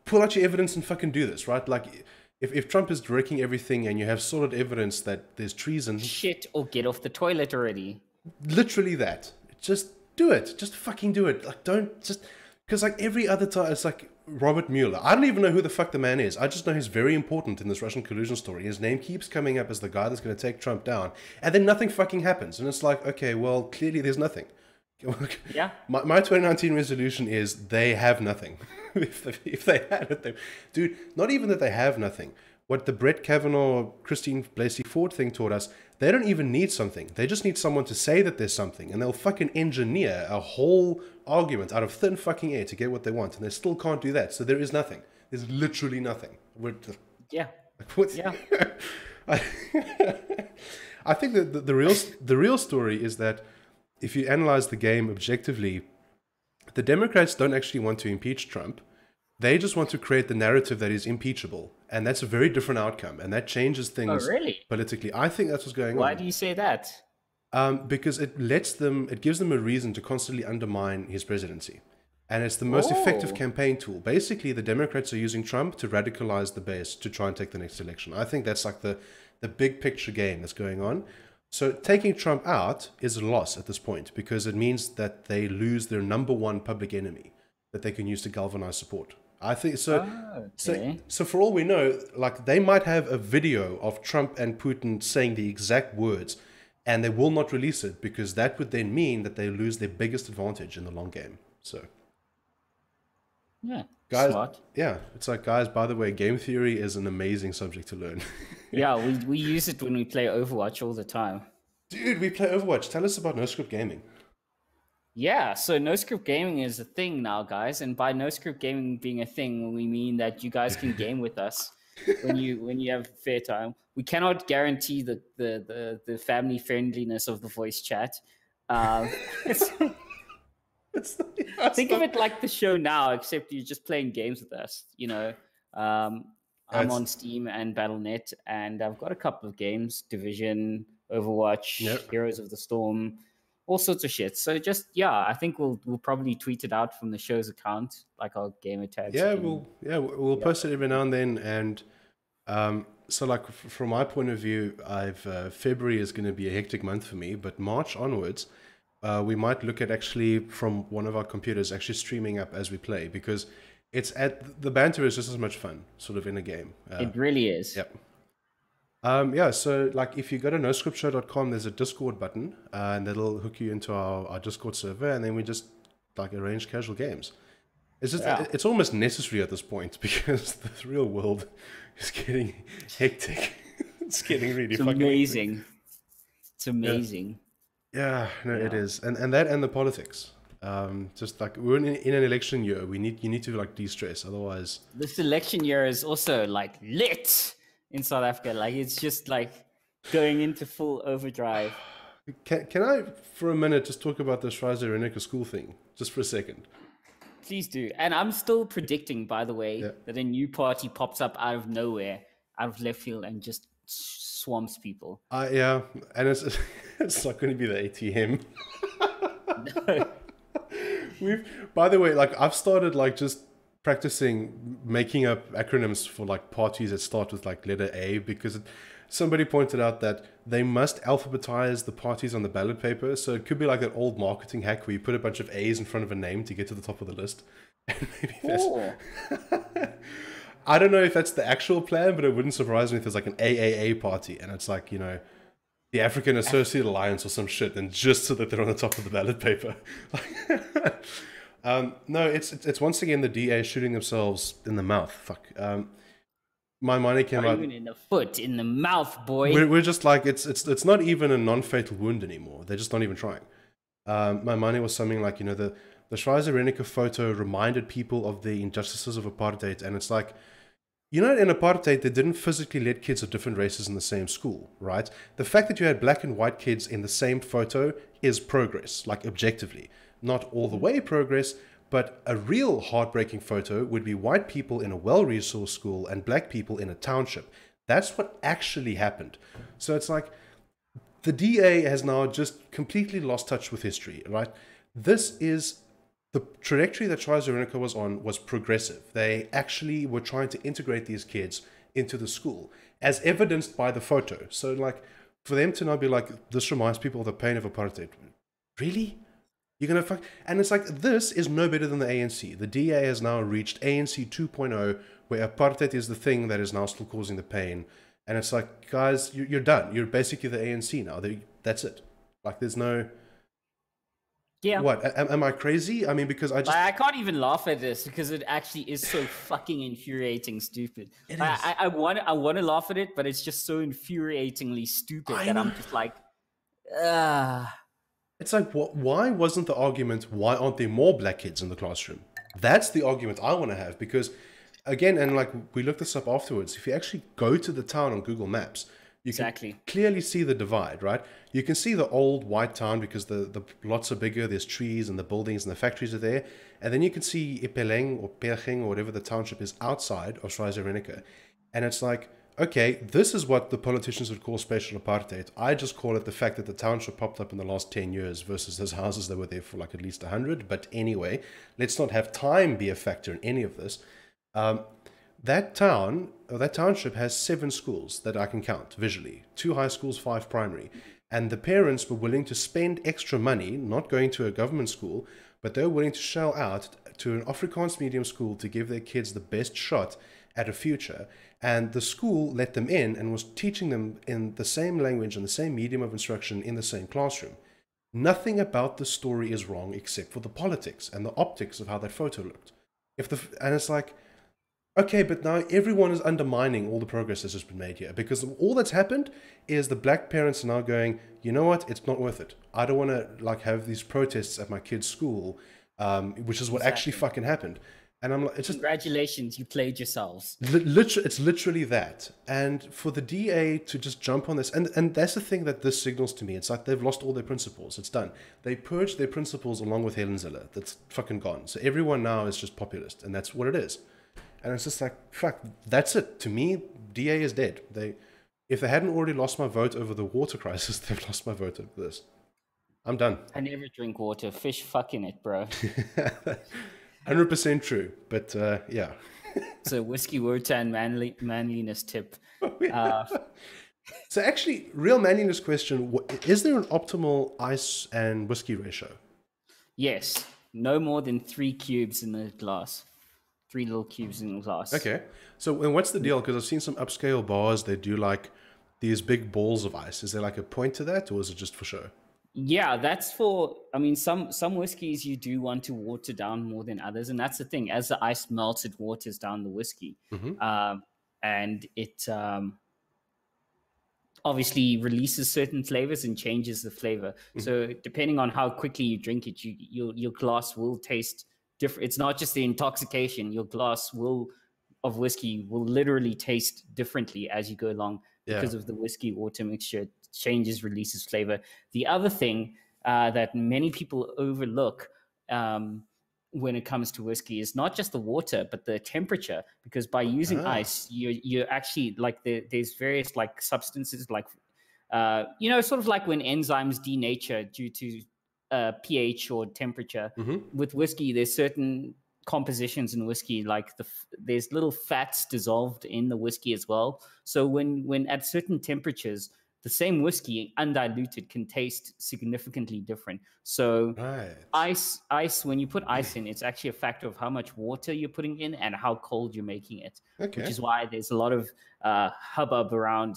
pull out your evidence and fucking do this, right? Like, if Trump is wrecking everything and you have solid evidence that there's treason, shit, or get off the toilet already. Literally that. Just do it. Just fucking do it. Like, don't just, because like every other time, it's like Robert Mueller. I don't even know who the fuck the man is. I just know he's very important in this Russian collusion story. His name keeps coming up as the guy that's going to take Trump down, and then nothing fucking happens. And it's like, okay, well, clearly there's nothing. Yeah. My 2019 resolution is they have nothing. if they had it, dude, not even that they have nothing. What the Brett Kavanaugh, Christine Blasey Ford thing taught us, they don't even need something. They just need someone to say that there's something, and they'll fucking engineer a whole argument out of thin fucking air to get what they want, and they still can't do that. So there is nothing. There's literally nothing. Yeah. Yeah. I think that the real story is that if you analyze the game objectively, the Democrats don't actually want to impeach Trump. They just want to create the narrative that is impeachable. And that's a very different outcome. And that changes things politically. I think that's what's going on. Why do you say that? Because it gives them a reason to constantly undermine his presidency. And it's the most effective campaign tool. Basically, the Democrats are using Trump to radicalize the base to try and take the next election. I think that's like the big picture game that's going on. So taking Trump out is a loss at this point because it means that they lose their number one public enemy that they can use to galvanize support. I think so. So for all we know, like they might have a video of Trump and Putin saying the exact words, and they will not release it because that would then mean that they lose their biggest advantage in the long game. So, yeah, guys, smart. Yeah, it's like, guys, by the way, game theory is an amazing subject to learn. Yeah, we use it when we play Overwatch all the time. Dude, we play Overwatch. Tell us about Noscript Gaming. Yeah, so Noscript Gaming is a thing now, guys. And by Noscript Gaming being a thing, we mean that you guys can game with us when you have fair time. We cannot guarantee the family friendliness of the voice chat. Think of it like the show now, except you're just playing games with us. You know, I'm on Steam and Battle.net, and I've got a couple of games: Division, Overwatch, Heroes of the Storm, all sorts of shit. So just I think we'll probably tweet it out from the show's account, like our gamer tags. Yeah, we'll post it every now and then. And so, like from my point of view, February is going to be a hectic month for me, but March onwards, we might look at actually from one of our computers actually streaming up as we play because the banter is just as much fun, sort of in a game. It really is. Yep. So like if you go to noscriptshow.com, there's a Discord button, and that'll hook you into our Discord server, and then we just like arrange casual games. It's just it's almost necessary at this point because the real world is getting hectic. It's getting really fucking amazing. Hectic. It's amazing. It is, and that and the politics. Just like we're in an election year, you need to like de-stress, otherwise. This election year is also like lit in South Africa. Like it's just like going into full overdrive. Can I for a minute just talk about the Schweizer school thing just for a second? Please do. And I'm still predicting, by the way, that a new party pops up out of nowhere, out of left field, and just swamps people. And it's not going to be the ATM. No. By the way, like I've started like just practicing making up acronyms for like parties that start with like letter A because somebody pointed out that they must alphabetize the parties on the ballot paper. So it could be like an old marketing hack where you put a bunch of A's in front of a name to get to the top of the list. And maybe that's... I don't know if that's the actual plan, but it wouldn't surprise me if there's like an AAA party and it's like, you know, the African Associate Alliance or some shit, and just so that they're on the top of the ballot paper. No, it's once again the DA shooting themselves in the mouth. Fuck. My money came out. Even in the foot, in the mouth, boy. We're just like it's not even a non-fatal wound anymore. They're just not even trying. My money was something like, you know, the Schweizer photo reminded people of the injustices of apartheid, and it's like, you know, in apartheid, they didn't physically let kids of different races in the same school, right? The fact that you had black and white kids in the same photo is progress, like objectively. Not all the way progress, but a real heartbreaking photo would be white people in a well-resourced school and black people in a township. That's what actually happened. So it's like the DA has now just completely lost touch with history, right? This is... The trajectory that Schweizer was on was progressive. They actually were trying to integrate these kids into the school, as evidenced by the photo. So, like, for them to now be like, this reminds people of the pain of apartheid. Really? You're going to fuck... And it's like, this is no better than the ANC. The DA has now reached ANC 2.0, where apartheid is the thing that is now still causing the pain. And it's like, guys, you're done. You're basically the ANC now. That's it. Like, there's no... Yeah. What? Am I crazy? I mean, because I can't even laugh at this because it actually is so fucking infuriating stupid. It is. I want to laugh at it, but it's just so infuriatingly stupid that I'm just like, ah. It's like, why wasn't the argument, why aren't there more black kids in the classroom? That's the argument I want to have, because, again, and like we looked this up afterwards, if you actually go to the town on Google Maps, you can clearly see the divide, right? You can see the old white town because the lots are bigger, there's trees and the buildings and the factories are there. And then you can see Ipeleng or Perching or whatever the township is outside of Schweizer. And it's like, okay, this is what the politicians would call spatial apartheid. I just call it the fact that the township popped up in the last 10 years versus those houses that were there for like at least 100. But anyway, let's not have time be a factor in any of this. That town, or that township, has 7 schools that I can count visually. 2 high schools, 5 primary. And the parents were willing to spend extra money, not going to a government school, but they were willing to shell out to an Afrikaans medium school to give their kids the best shot at a future. And the school let them in and was teaching them in the same language and the same medium of instruction in the same classroom. Nothing about the story is wrong except for the politics and the optics of how that photo looked. And it's like, okay, but now everyone is undermining all the progress that's just been made here, because all that's happened is the black parents are now going, you know what, it's not worth it. I don't want to like have these protests at my kid's school, which is what actually fucking happened. And I'm like, it's just, congratulations, you played yourselves. It's literally that. And for the DA to just jump on this, and that's the thing that this signals to me. It's like they've lost all their principles. It's done. They purged their principles along with Helen Ziller. That's fucking gone. So everyone now is just populist, and that's what it is. And it's just like, fuck, that's it. To me, DA is dead. If they hadn't already lost my vote over the water crisis, they've lost my vote over this. I'm done. I never drink water. Fish fucking it, bro. 100% true. But yeah. So whiskey water and manliness tip. So actually, real manliness question, is there an optimal ice and whiskey ratio? Yes. No more than 3 cubes in the glass. 3 little cubes in the glass. Okay. So and what's the deal? Because I've seen some upscale bars, they do like these big balls of ice. Is there like a point to that, or is it just for show? Yeah, that's for, I mean, some whiskeys you do want to water down more than others. And that's the thing. As the ice melts, it waters down the whiskey. Mm-hmm. And it obviously releases certain flavors and changes the flavor. Mm-hmm. So depending on how quickly you drink it, your glass will taste different. It's not just the intoxication. Your glass of whiskey will literally taste differently as you go along because of the whiskey water mixture. It changes, releases flavor. The other thing that many people overlook when it comes to whiskey is not just the water, but the temperature. Because by using ice, you're actually like there's various like substances like sort of like when enzymes denature due to pH or temperature. Mm-hmm. With whiskey, there's certain compositions in whiskey, like there's little fats dissolved in the whiskey as well. So when at certain temperatures, the same whiskey undiluted can taste significantly different. So ice, when you put ice in, it's actually a factor of how much water you're putting in and how cold you're making it. Okay. Which is why there's a lot of hubbub around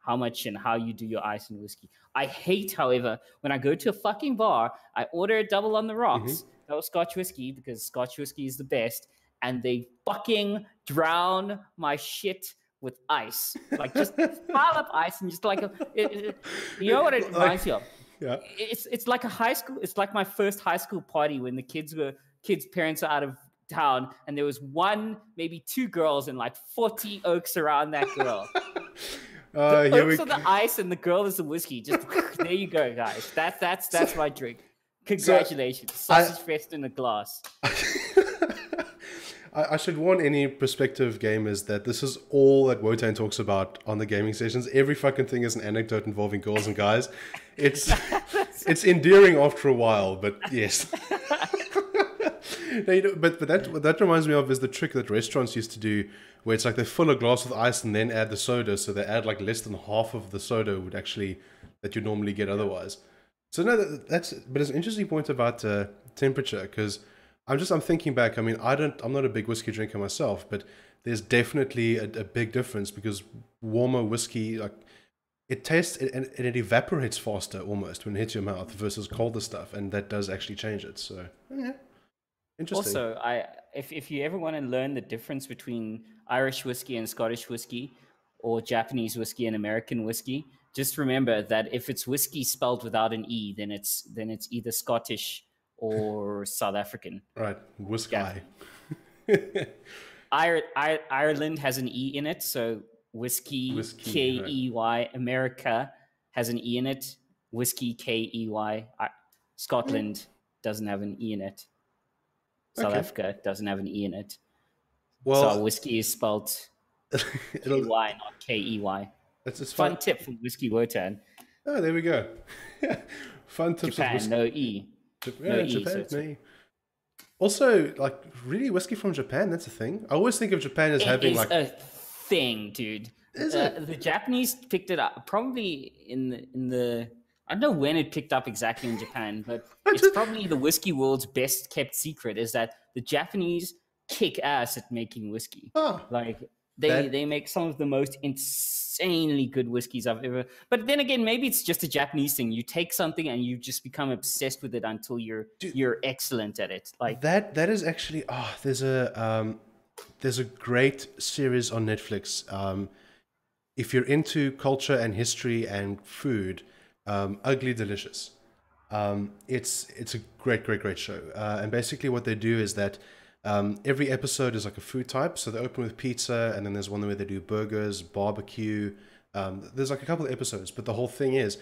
how much and how you do your ice and whiskey. I hate, however, when I go to a fucking bar, I order a double on the rocks, no Scotch whiskey, because Scotch whiskey is the best, and they fucking drown my shit with ice. Like, just pile up ice and just like, you know what it reminds you of? Yeah. It's like a high school, it's like my first high school party when the kids' parents are out of town, and there was 1, maybe 2 girls and like 40 oaks around that girl. The oaks are the ice and the girl is the whiskey. Just there you go, guys. That's my drink. Congratulations. Sausage fest in a glass. I should warn any prospective gamers that this is all that Wotan talks about on the gaming sessions. Every fucking thing is an anecdote involving girls and guys. It's endearing after a while, but yes. No, but that reminds me of is the trick that restaurants used to do, where it's like they fill a glass with ice and then add the soda, so they add like less than half of the soda that you normally get otherwise. So no, but it's an interesting point about temperature, because I'm thinking back. I mean, I'm not a big whiskey drinker myself, but there's definitely a big difference, because warmer whiskey, like it tastes and it evaporates faster almost when it hits your mouth versus colder stuff, and that does actually change it. So yeah, interesting. Also, if you ever want to learn the difference between Irish whiskey and Scottish whiskey, or Japanese whiskey and American whiskey, just remember that if it's whiskey spelled without an E, then it's either Scottish or South African. Right, whiskey. Yeah. Ireland has an E in it, so whiskey Key. Right. America has an E in it, whiskey Key. Scotland doesn't have an E in it. South Africa doesn't have an E in it. Well, so whiskey is spelled K-Y, not K-E-Y. That's a fun tip from Whiskey Wotan. Oh, there we go. Fun tips. Japan, no E. Japan, no E. Also, like, really, whiskey from Japan, that's a thing. I always think of Japan as having, like... It's a thing, dude. Is it? The Japanese picked it up probably in the... I don't know when it picked up exactly in Japan, but it's probably the whiskey world's best kept secret is that the Japanese kick ass at making whiskey. Oh, like they make some of the most insanely good whiskeys I've ever. But then again, maybe it's just a Japanese thing. You take something and you just become obsessed with it until you're excellent at it. Like that is actually there's a great series on Netflix. If you're into culture and history and food. Ugly Delicious. It's a great show. And basically what they do is that every episode is like a food type. So they open with pizza, and then there's one where they do burgers, barbecue. There's like a couple of episodes, but the whole thing is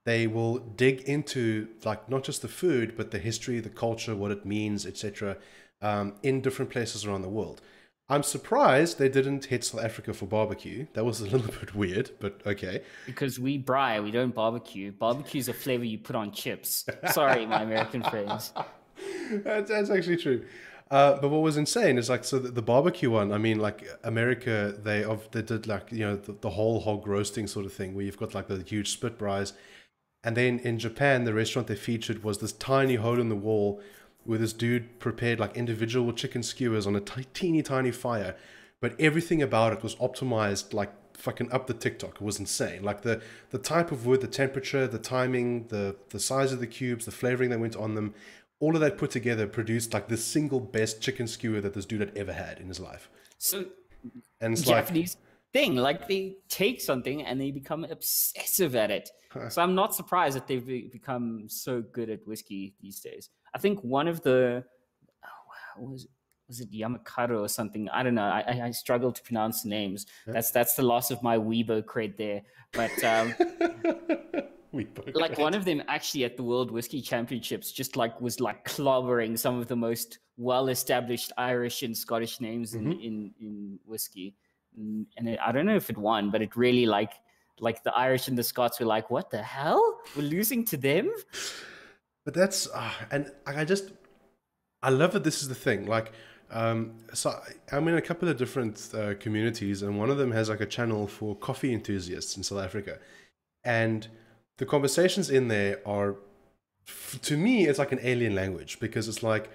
they will dig into like not just the food, but the history, the culture, what it means, etc. In different places around the world. I'm surprised they didn't hit South Africa for barbecue. That was a little bit weird, but okay. Because we braai, we don't barbecue. Barbecue is a flavor you put on chips. Sorry, my American friends. That's actually true. But what was insane is like, so the barbecue one, I mean, like America, they did like, you know, the whole hog roasting sort of thing where you've got like the huge spit braais. And then in Japan, the restaurant they featured was this tiny hole in the wall where this dude prepared like individual chicken skewers on a teeny tiny fire, but everything about it was optimized like fucking up the TikTok. It was insane. Like the type of wood, the temperature, the timing, the size of the cubes, the flavoring that went on them, all of that put together produced like the single best chicken skewer that this dude had ever had in his life. So, and it's Japanese thing, like they take something and they become obsessive at it. So I'm not surprised that they've become so good at whiskey these days. I think one of the was it Yamakaro or something? I don't know. I struggle to pronounce the names. Yeah. That's the loss of my Weibo cred there. But like one of them actually at the World Whiskey Championships just like was like clobbering some of the most well-established Irish and Scottish names in whiskey. And I don't know if it won, but it really like the Irish and the Scots were like, what the hell? We're losing to them? But that's, and I love that this is the thing. Like, so I'm in a couple of different communities, and one of them has like a channel for coffee enthusiasts in South Africa. And the conversations in there are, to me, it's like an alien language, because it's like,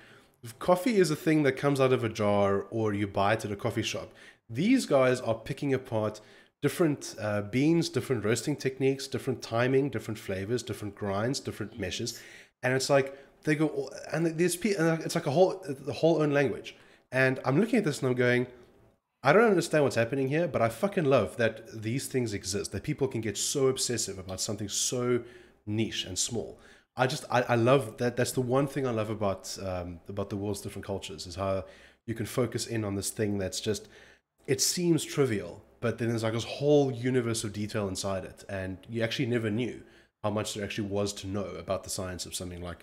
coffee is a thing that comes out of a jar or you buy it at a coffee shop. These guys are picking apart different beans, different roasting techniques, different timing, different flavors, different grinds, different meshes. And it's like they go, and there's it's like the whole own language. And I'm looking at this and I'm going, I don't understand what's happening here, but I fucking love that these things exist, that people can get so obsessive about something so niche and small. I love that. That's the one thing I love about the world's different cultures, is how you can focus in on this thing that's just, it seems trivial, but then there's like this whole universe of detail inside it, and you actually never knew how much there actually was to know about the science of something like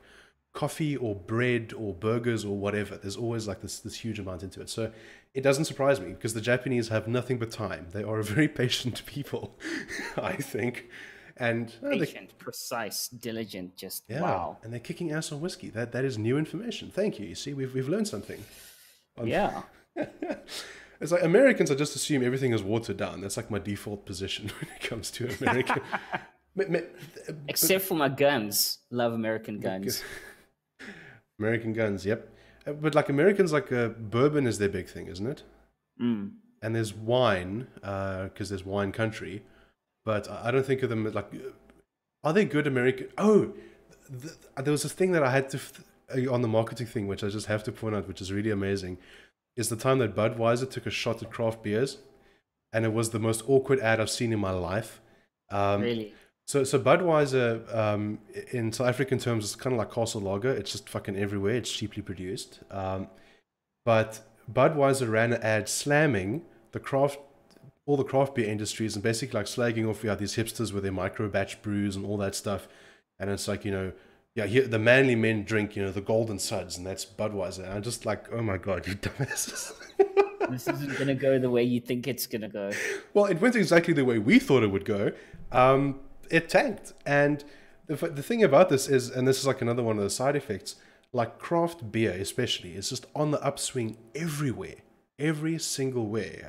coffee or bread or burgers or whatever. There's always like this huge amount into it. So it doesn't surprise me, because the Japanese have nothing but time. They are a very patient people, I think. And patient, precise, diligent, just wow. And they're kicking ass on whiskey. That is new information. Thank you. You see, we've learned something. Yeah. It's like Americans, I just assume everything is watered down. That's like my default position when it comes to American. Except for my guns. Love American guns. American guns, yep. But like Americans, like bourbon is their big thing, isn't it? Mm. And there's wine, because there's wine country. but I don't think of them like. Are they good American? Oh, there was this thing that I had to on the marketing thing, which I just have to point out, which is really amazing, is the time that Budweiser took a shot at craft beers, and it was the most awkward ad I've seen in my life. Really? So Budweiser, in South African terms, is kind of like Castle Lager. It's just fucking everywhere. It's cheaply produced. But Budweiser ran an ad slamming all the craft beer industries, and basically like slagging off these hipsters with their micro batch brews and all that stuff. And it's like, yeah, here the manly men drink, the Golden Suds, and that's Budweiser. And I'm just like, oh my god, you dumbasses. This isn't gonna go the way you think it's gonna go. Well, it went exactly the way we thought it would go. It tanked. And the thing about this is, and this is like another one of the side effects, like craft beer especially, is just on the upswing everywhere. Every single way.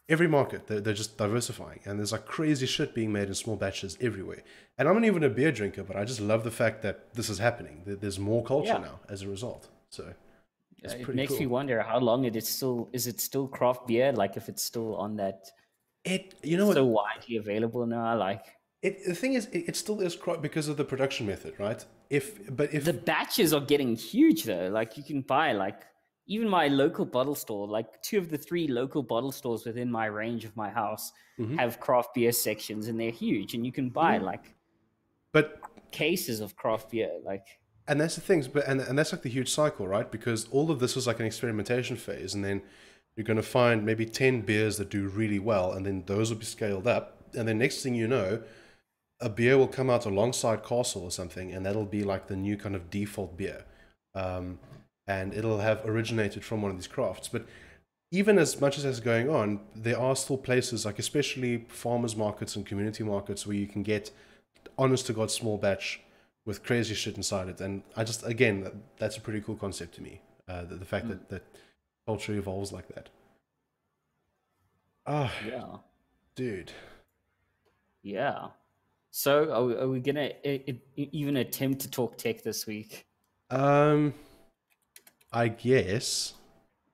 Every market, they're just diversifying. And there's like crazy shit being made in small batches everywhere. And I'm not even a beer drinker, but I just love the fact that this is happening. There's more culture now as a result. So it makes me wonder how long is it still craft beer? Like if it's still on that, so widely available now. Like the thing is, it still is craft because of the production method, right? If the batches are getting huge though, like you can buy like even my local bottle store, like 2 of the 3 local bottle stores within my range of my house have craft beer sections, and they're huge, and you can buy but cases of craft beer, like. And that's the thing, and that's like the huge cycle, right? Because all of this was like an experimentation phase, and then you're going to find maybe 10 beers that do really well, and then those will be scaled up, and then next thing you know, a beer will come out alongside Castle or something, and that'll be like the new kind of default beer, and it'll have originated from one of these crafts. But even as much as that's going on, there are still places, like especially farmers markets and community markets, where you can get honest to God small batch with crazy shit inside it. And I just, again, that's a pretty cool concept to me. The fact that culture evolves like that. Yeah. Dude. Yeah. So are we going to even attempt to talk tech this week? I guess.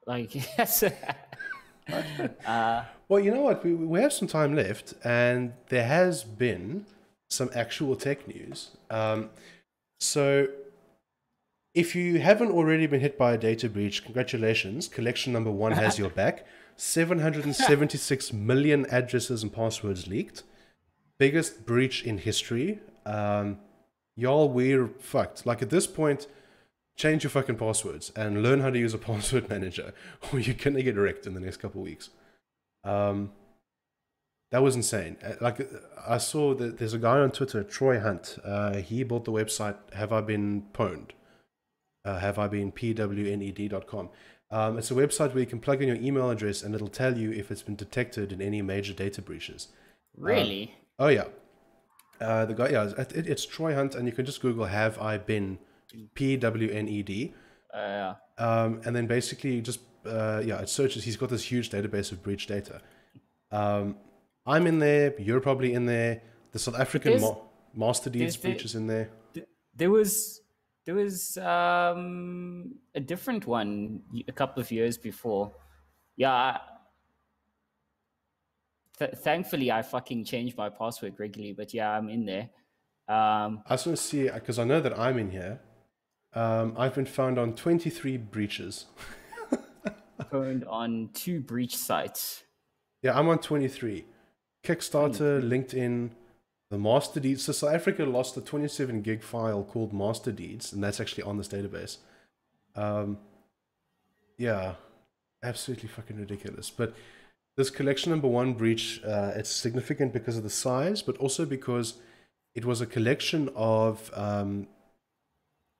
Like, yes. Well, you know what? We have some time left, and there has been some actual tech news. So if you haven't already been hit by a data breach, congratulations. Collection number 1 has your back. 776 million addresses and passwords leaked. Biggest breach in history. Y'all, we're fucked. Like at this point, change your fucking passwords and learn how to use a password manager, or you're gonna get wrecked in the next couple of weeks. That was insane. Like I saw that there's a guy on Twitter, Troy Hunt. He built the website Have I Been Pwned? Have I Been PWNED.com. It's a website where you can plug in your email address and it'll tell you if it's been detected in any major data breaches. Really? Oh yeah. The guy, yeah, it's Troy Hunt, and you can just Google Have I Been PWNED. And then basically just it searches. He's got this huge database of breach data. I'm in there. You're probably in there. The South African master deeds breach is in there. There was a different one a couple of years before. Yeah. Thankfully, I fucking change my password regularly, but yeah, I'm in there. I just want to see, because I know that I'm in here. I've been found on 23 breaches. Found on 2 breach sites. Yeah, I'm on 23. Kickstarter, LinkedIn, the master deeds. So South Africa lost a 27 gig file called master deeds, and that's actually on this database. Yeah, absolutely fucking ridiculous. But this collection number 1 breach, it's significant because of the size, but also because it was a collection of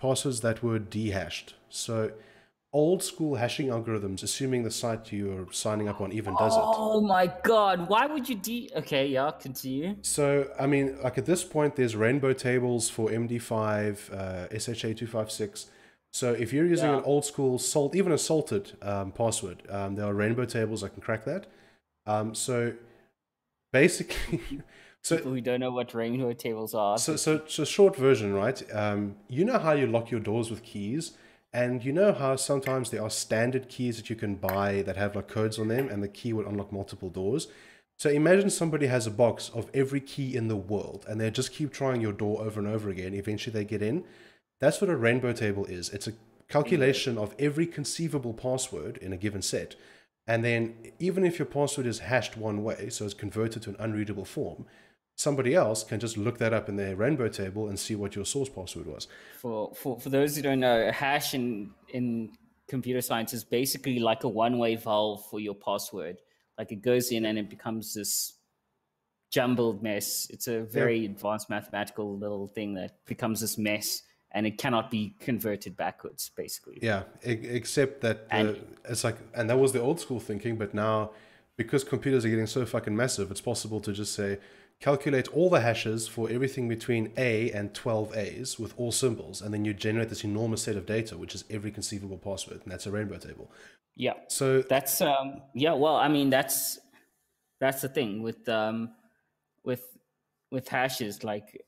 passwords that were dehashed. So old school hashing algorithms, assuming the site you're signing up on even does it. Oh my god, why would you okay, yeah, continue. So, I mean, like at this point, there's rainbow tables for MD5, SHA-256. So if you're using an old school, even a salted password, there are rainbow tables that can crack that. So basically... People who don't know what rainbow tables are. So short version, right? You know how you lock your doors with keys? And you know how sometimes there are standard keys that you can buy that have like codes on them, and the key would unlock multiple doors. So imagine somebody has a box of every key in the world, and they just keep trying your door over and over again. Eventually they get in. That's what a rainbow table is. It's a calculation of every conceivable password in a given set. And then even if your password is hashed one way, so it's converted to an unreadable form, somebody else can just look that up in their rainbow table and see what your source password was. For those who don't know, a hash in computer science is basically like a one-way valve for your password. Like it goes in and it becomes this jumbled mess. It's a very advanced mathematical little thing that becomes this mess, and it cannot be converted backwards, basically. Yeah, except that it's like, and that was the old school thinking, but now because computers are getting so fucking massive, it's possible to just say, calculate all the hashes for everything between A and 12 A's with all symbols, and then you generate this enormous set of data, which is every conceivable password, and that's a rainbow table. Yeah. So that's yeah. Well, I mean, that's the thing with hashes. Like,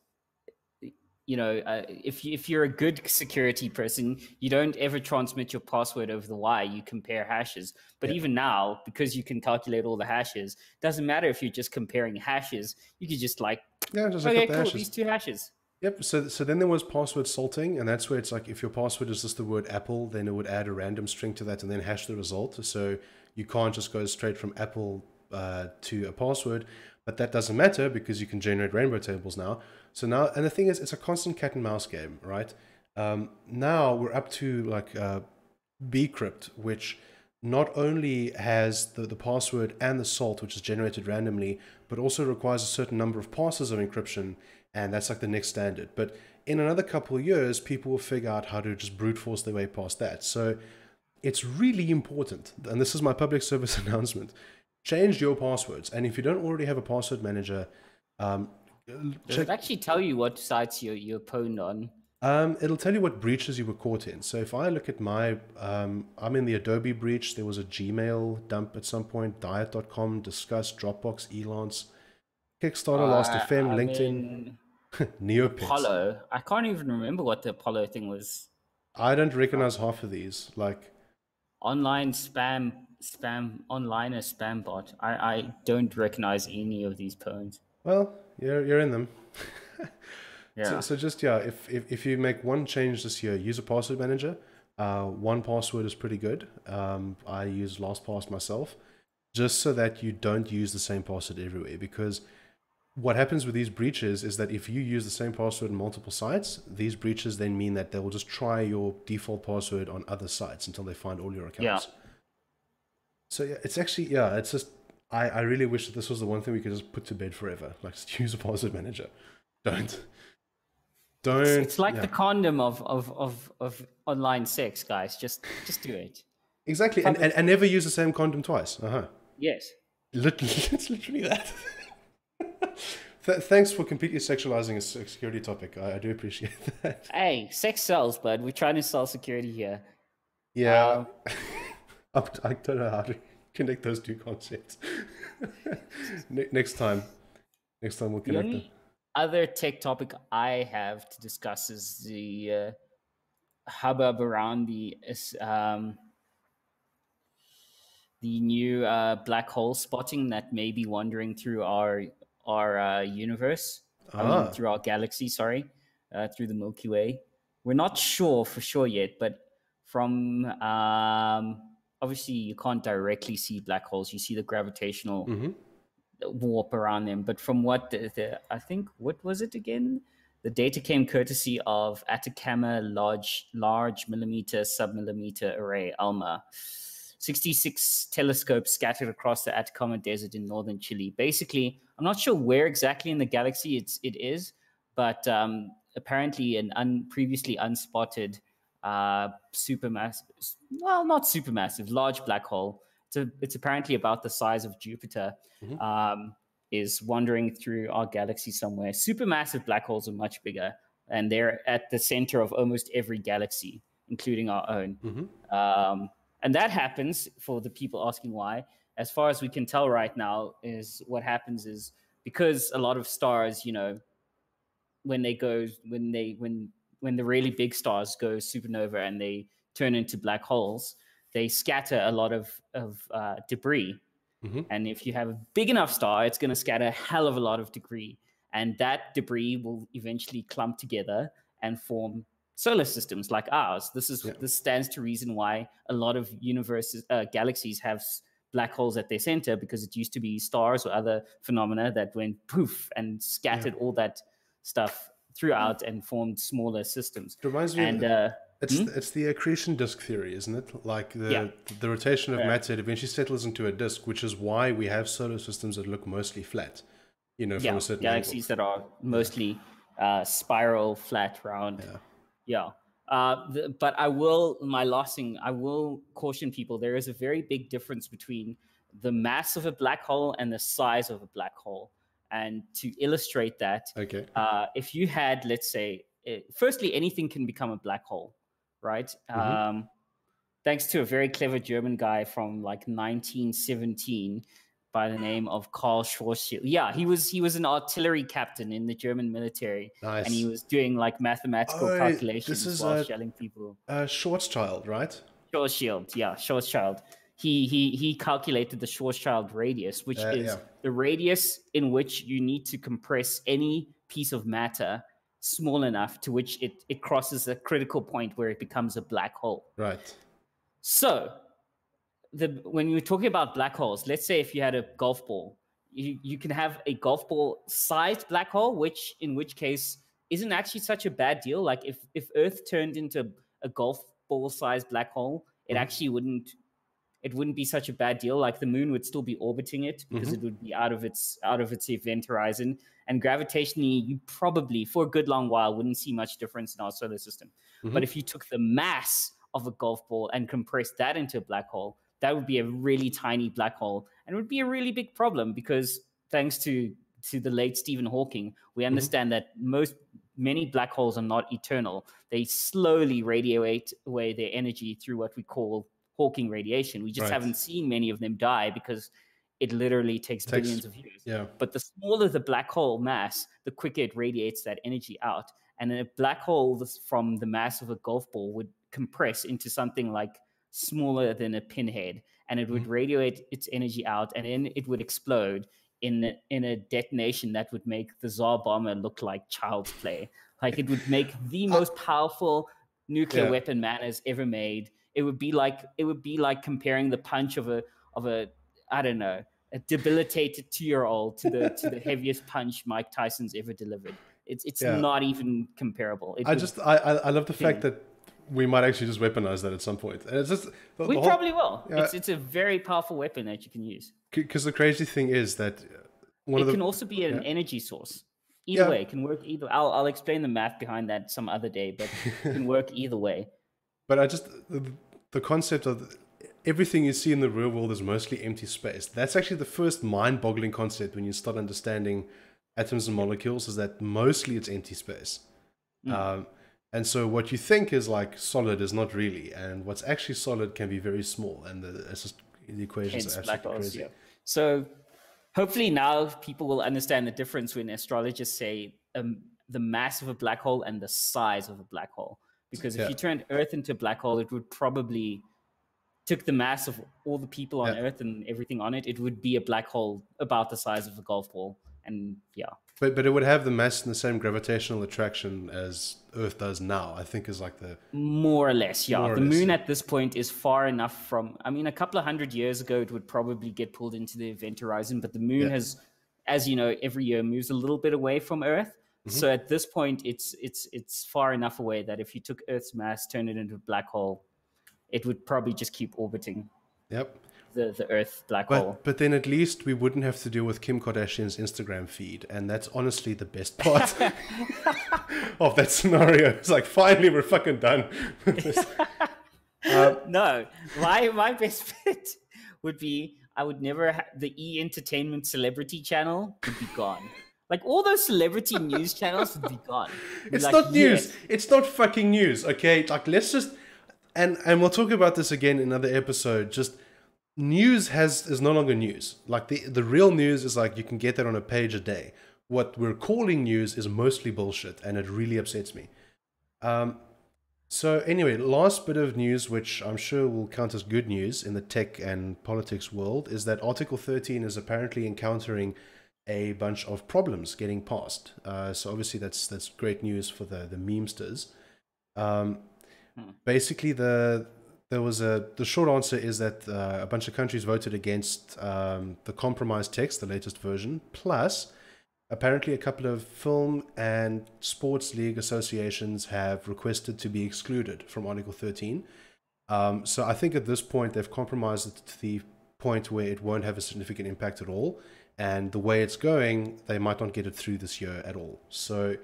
you know, if you're a good security person, you don't ever transmit your password over the wire. You compare hashes. But even now, because you can calculate all the hashes, doesn't matter if you're just comparing hashes. You could just like, just okay, cool, these two hashes. Yep. So then there was password salting, and that's where it's like if your password is just the word Apple, then it would add a random string to that and then hash the result. So you can't just go straight from Apple to a password. But that doesn't matter because you can generate rainbow tables now. So now, and the thing is, it's a constant cat and mouse game, right? Now we're up to like bcrypt, which not only has the password and the salt, which is generated randomly, but also requires a certain number of passes of encryption, and that's like the next standard. But in another couple of years, people will figure out how to just brute force their way past that. So it's really important, and this is my public service announcement, change your passwords. And if you don't already have a password manager, does it actually tell you what sites you're pwned on? It'll tell you what breaches you were caught in. So if I look at my, I'm in the Adobe breach. There was a Gmail dump at some point, Diet.com, Disqus, Dropbox, Elance, Kickstarter, Last.fm, LinkedIn, Neopets. Apollo. I can't even remember what the Apollo thing was. I don't recognize half of these. Like online spam online spam bot. I don't recognize any of these pwns. Well, you're in them. Yeah. So just if you make one change this year, use a password manager. One password is pretty good. I use LastPass myself, just so that you don't use the same password everywhere. Because what happens with these breaches is that if you use the same password on multiple sites, these breaches then mean that they will just try your default password on other sites until they find all your accounts. Yeah. So yeah, it's actually, it's just, I really wish that this was the one thing we could just put to bed forever. Like, just use a password manager. Don't. It's like the condom of online sex, guys. Just do it. Exactly, and never use the same condom twice. Yes. It's literally that. Thanks for completely sexualizing a security topic. I do appreciate that. Hey, sex sells, bud. We're trying to sell security here. Yeah. I don't know how to connect those two concepts. Next time we'll connect them. Other tech topic I have to discuss is the hubbub around the new black hole spotting that may be wandering through our universe. I mean, through our galaxy. Sorry, through the Milky Way. We're not sure for sure yet, but from obviously you can't directly see black holes. You see the gravitational warp around them, but from what I think, what was it again? The data came courtesy of Atacama Large Millimeter Submillimeter Array, ALMA. 66 telescopes scattered across the Atacama Desert in northern Chile. Basically, I'm not sure where exactly in the galaxy it is, but apparently an previously unspotted supermassive, well, not supermassive, large black hole. It's apparently about the size of Jupiter, is wandering through our galaxy somewhere. Supermassive black holes are much bigger, and they're at the center of almost every galaxy, including our own. And that happens, for the people asking why, as far as we can tell right now, is what happens is because a lot of stars, you know, when the really big stars go supernova and they turn into black holes, they scatter a lot of debris. And if you have a big enough star, it's going to scatter a hell of a lot of debris. And that debris will eventually clump together and form solar systems like ours. This stands to reason why a lot of galaxies have black holes at their center, because it used to be stars or other phenomena that went poof and scattered all that stuff throughout and formed smaller systems. It reminds me it's the accretion disk theory, isn't it? Like the rotation of matter, it eventually settles into a disk, which is why we have solar systems that look mostly flat. From a certain galaxies that are mostly spiral, flat, round. But I will caution people, there is a very big difference between the mass of a black hole and the size of a black hole. And to illustrate that, if you had, let's say, firstly, anything can become a black hole, right? Thanks to a very clever German guy from like 1917 by the name of Karl Schwarzschild. Yeah, he was an artillery captain in the German military. Nice. And he was doing like mathematical calculations while shelling people. Schwarzschild, right? Schwarzschild, yeah, Schwarzschild. He calculated the Schwarzschild radius, which is the radius in which you need to compress any piece of matter small enough to which it crosses a critical point where it becomes a black hole. Right. So when you're talking about black holes, let's say if you had a golf ball, you can have a golf ball sized black hole, in which case isn't actually such a bad deal. Like if Earth turned into a golf ball sized black hole, it actually wouldn't be such a bad deal. Like the moon would still be orbiting it because it would be out of its event horizon. And gravitationally, you probably, for a good long while, wouldn't see much difference in our solar system. But if you took the mass of a golf ball and compressed that into a black hole, that would be a really tiny black hole. And it would be a really big problem because thanks to the late Stephen Hawking, we understand that many black holes are not eternal. They slowly radiate away their energy through what we call Hawking radiation. We just haven't seen many of them die because it literally takes billions of years. Yeah. But the smaller the black hole mass, the quicker it radiates that energy out. And a black hole from the mass of a golf ball would compress into something like smaller than a pinhead, and it would radiate its energy out, and then it would explode in a detonation that would make the Tsar bomber look like child's play. Like it would make the most powerful nuclear weapon man has ever made. It would be like comparing the punch of a I don't know, a debilitated 2-year-old to the heaviest punch Mike Tyson's ever delivered. It's not even comparable. I love the fact that we might actually just weaponize that at some point. And it's just we probably will. It's a very powerful weapon that you can use. Because the crazy thing is that it can also be an energy source. Either way, it can work either. I'll explain the math behind that some other day, but it can work either way. But the concept of everything you see in the real world is mostly empty space. That's actually the first mind-boggling concept when you start understanding atoms and molecules, is that mostly it's empty space. And so what you think is like solid is not really, and what's actually solid can be very small, and the equations are absolutely crazy. Yeah. So hopefully now people will understand the difference when astrologers say the mass of a black hole and the size of a black hole. Because if you turned Earth into a black hole, it would probably took the mass of all the people on Earth and everything on it. It would be a black hole about the size of a golf ball, and But it would have the mass and the same gravitational attraction as Earth does now, I think, is like the... More or less, yeah. The moon at this point is far enough from... I mean, a couple of 100 years ago, it would probably get pulled into the event horizon, but the moon has, as you know, every year moves a little bit away from Earth. So at this point, it's far enough away that if you took Earth's mass, turned it into a black hole, it would probably just keep orbiting. Yep. The Earth black hole. But then at least we wouldn't have to deal with Kim Kardashian's Instagram feed, and that's honestly the best part of that scenario. It's like, finally, we're fucking done with this. No, my best bet would be I would never the E! Entertainment Celebrity channel would be gone. Like all those celebrity news channels would be gone. It's like, not news. Yes. It's not fucking news. Okay, like let's just and we'll talk about this again in another episode. Just news is no longer news. Like the real news is like you can get that on a page a day. What we're calling news is mostly bullshit, and it really upsets me. So anyway, last bit of news, which I'm sure will count as good news in the tech and politics world, is that Article 13 is apparently encountering a bunch of problems getting passed. So obviously that's great news for the memesters. Basically, the short answer is that a bunch of countries voted against the compromise text, the latest version, plus apparently a couple of film and sports league associations have requested to be excluded from Article 13. So I think at this point they've compromised it to the point where it won't have a significant impact at all. And the way it's going, they might not get it through this year at all. So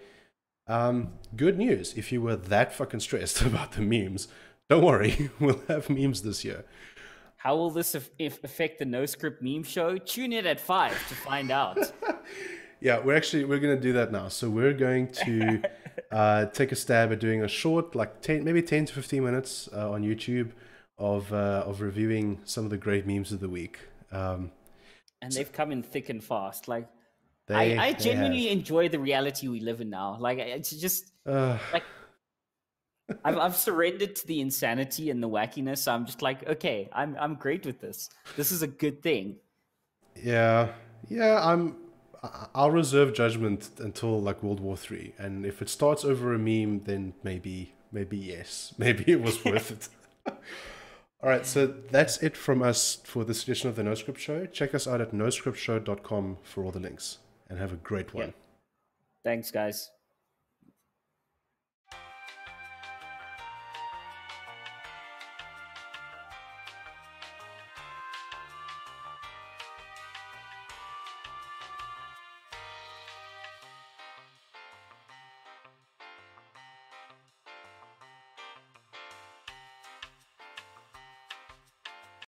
good news. If you were that fucking stressed about the memes, don't worry. We'll have memes this year. How will this affect the Noscript meme show? Tune in at 5 to find out. Yeah, we're going to do that now. So we're going to take a stab at doing a short, like maybe 10 to 15 minutes on YouTube of reviewing some of the great memes of the week. And they've come in thick and fast. Like, I genuinely enjoy the reality we live in now. Like, it's just like I've surrendered to the insanity and the wackiness. So I'm just like, okay, I'm great with this. This is a good thing. Yeah, I'll reserve judgment until like World War III, and if it starts over a meme, then maybe yes, maybe it was worth it. All right, so that's it from us for this edition of the Noscript Show. Check us out at noscriptshow.com for all the links, and have a great one. Yeah. Thanks, guys.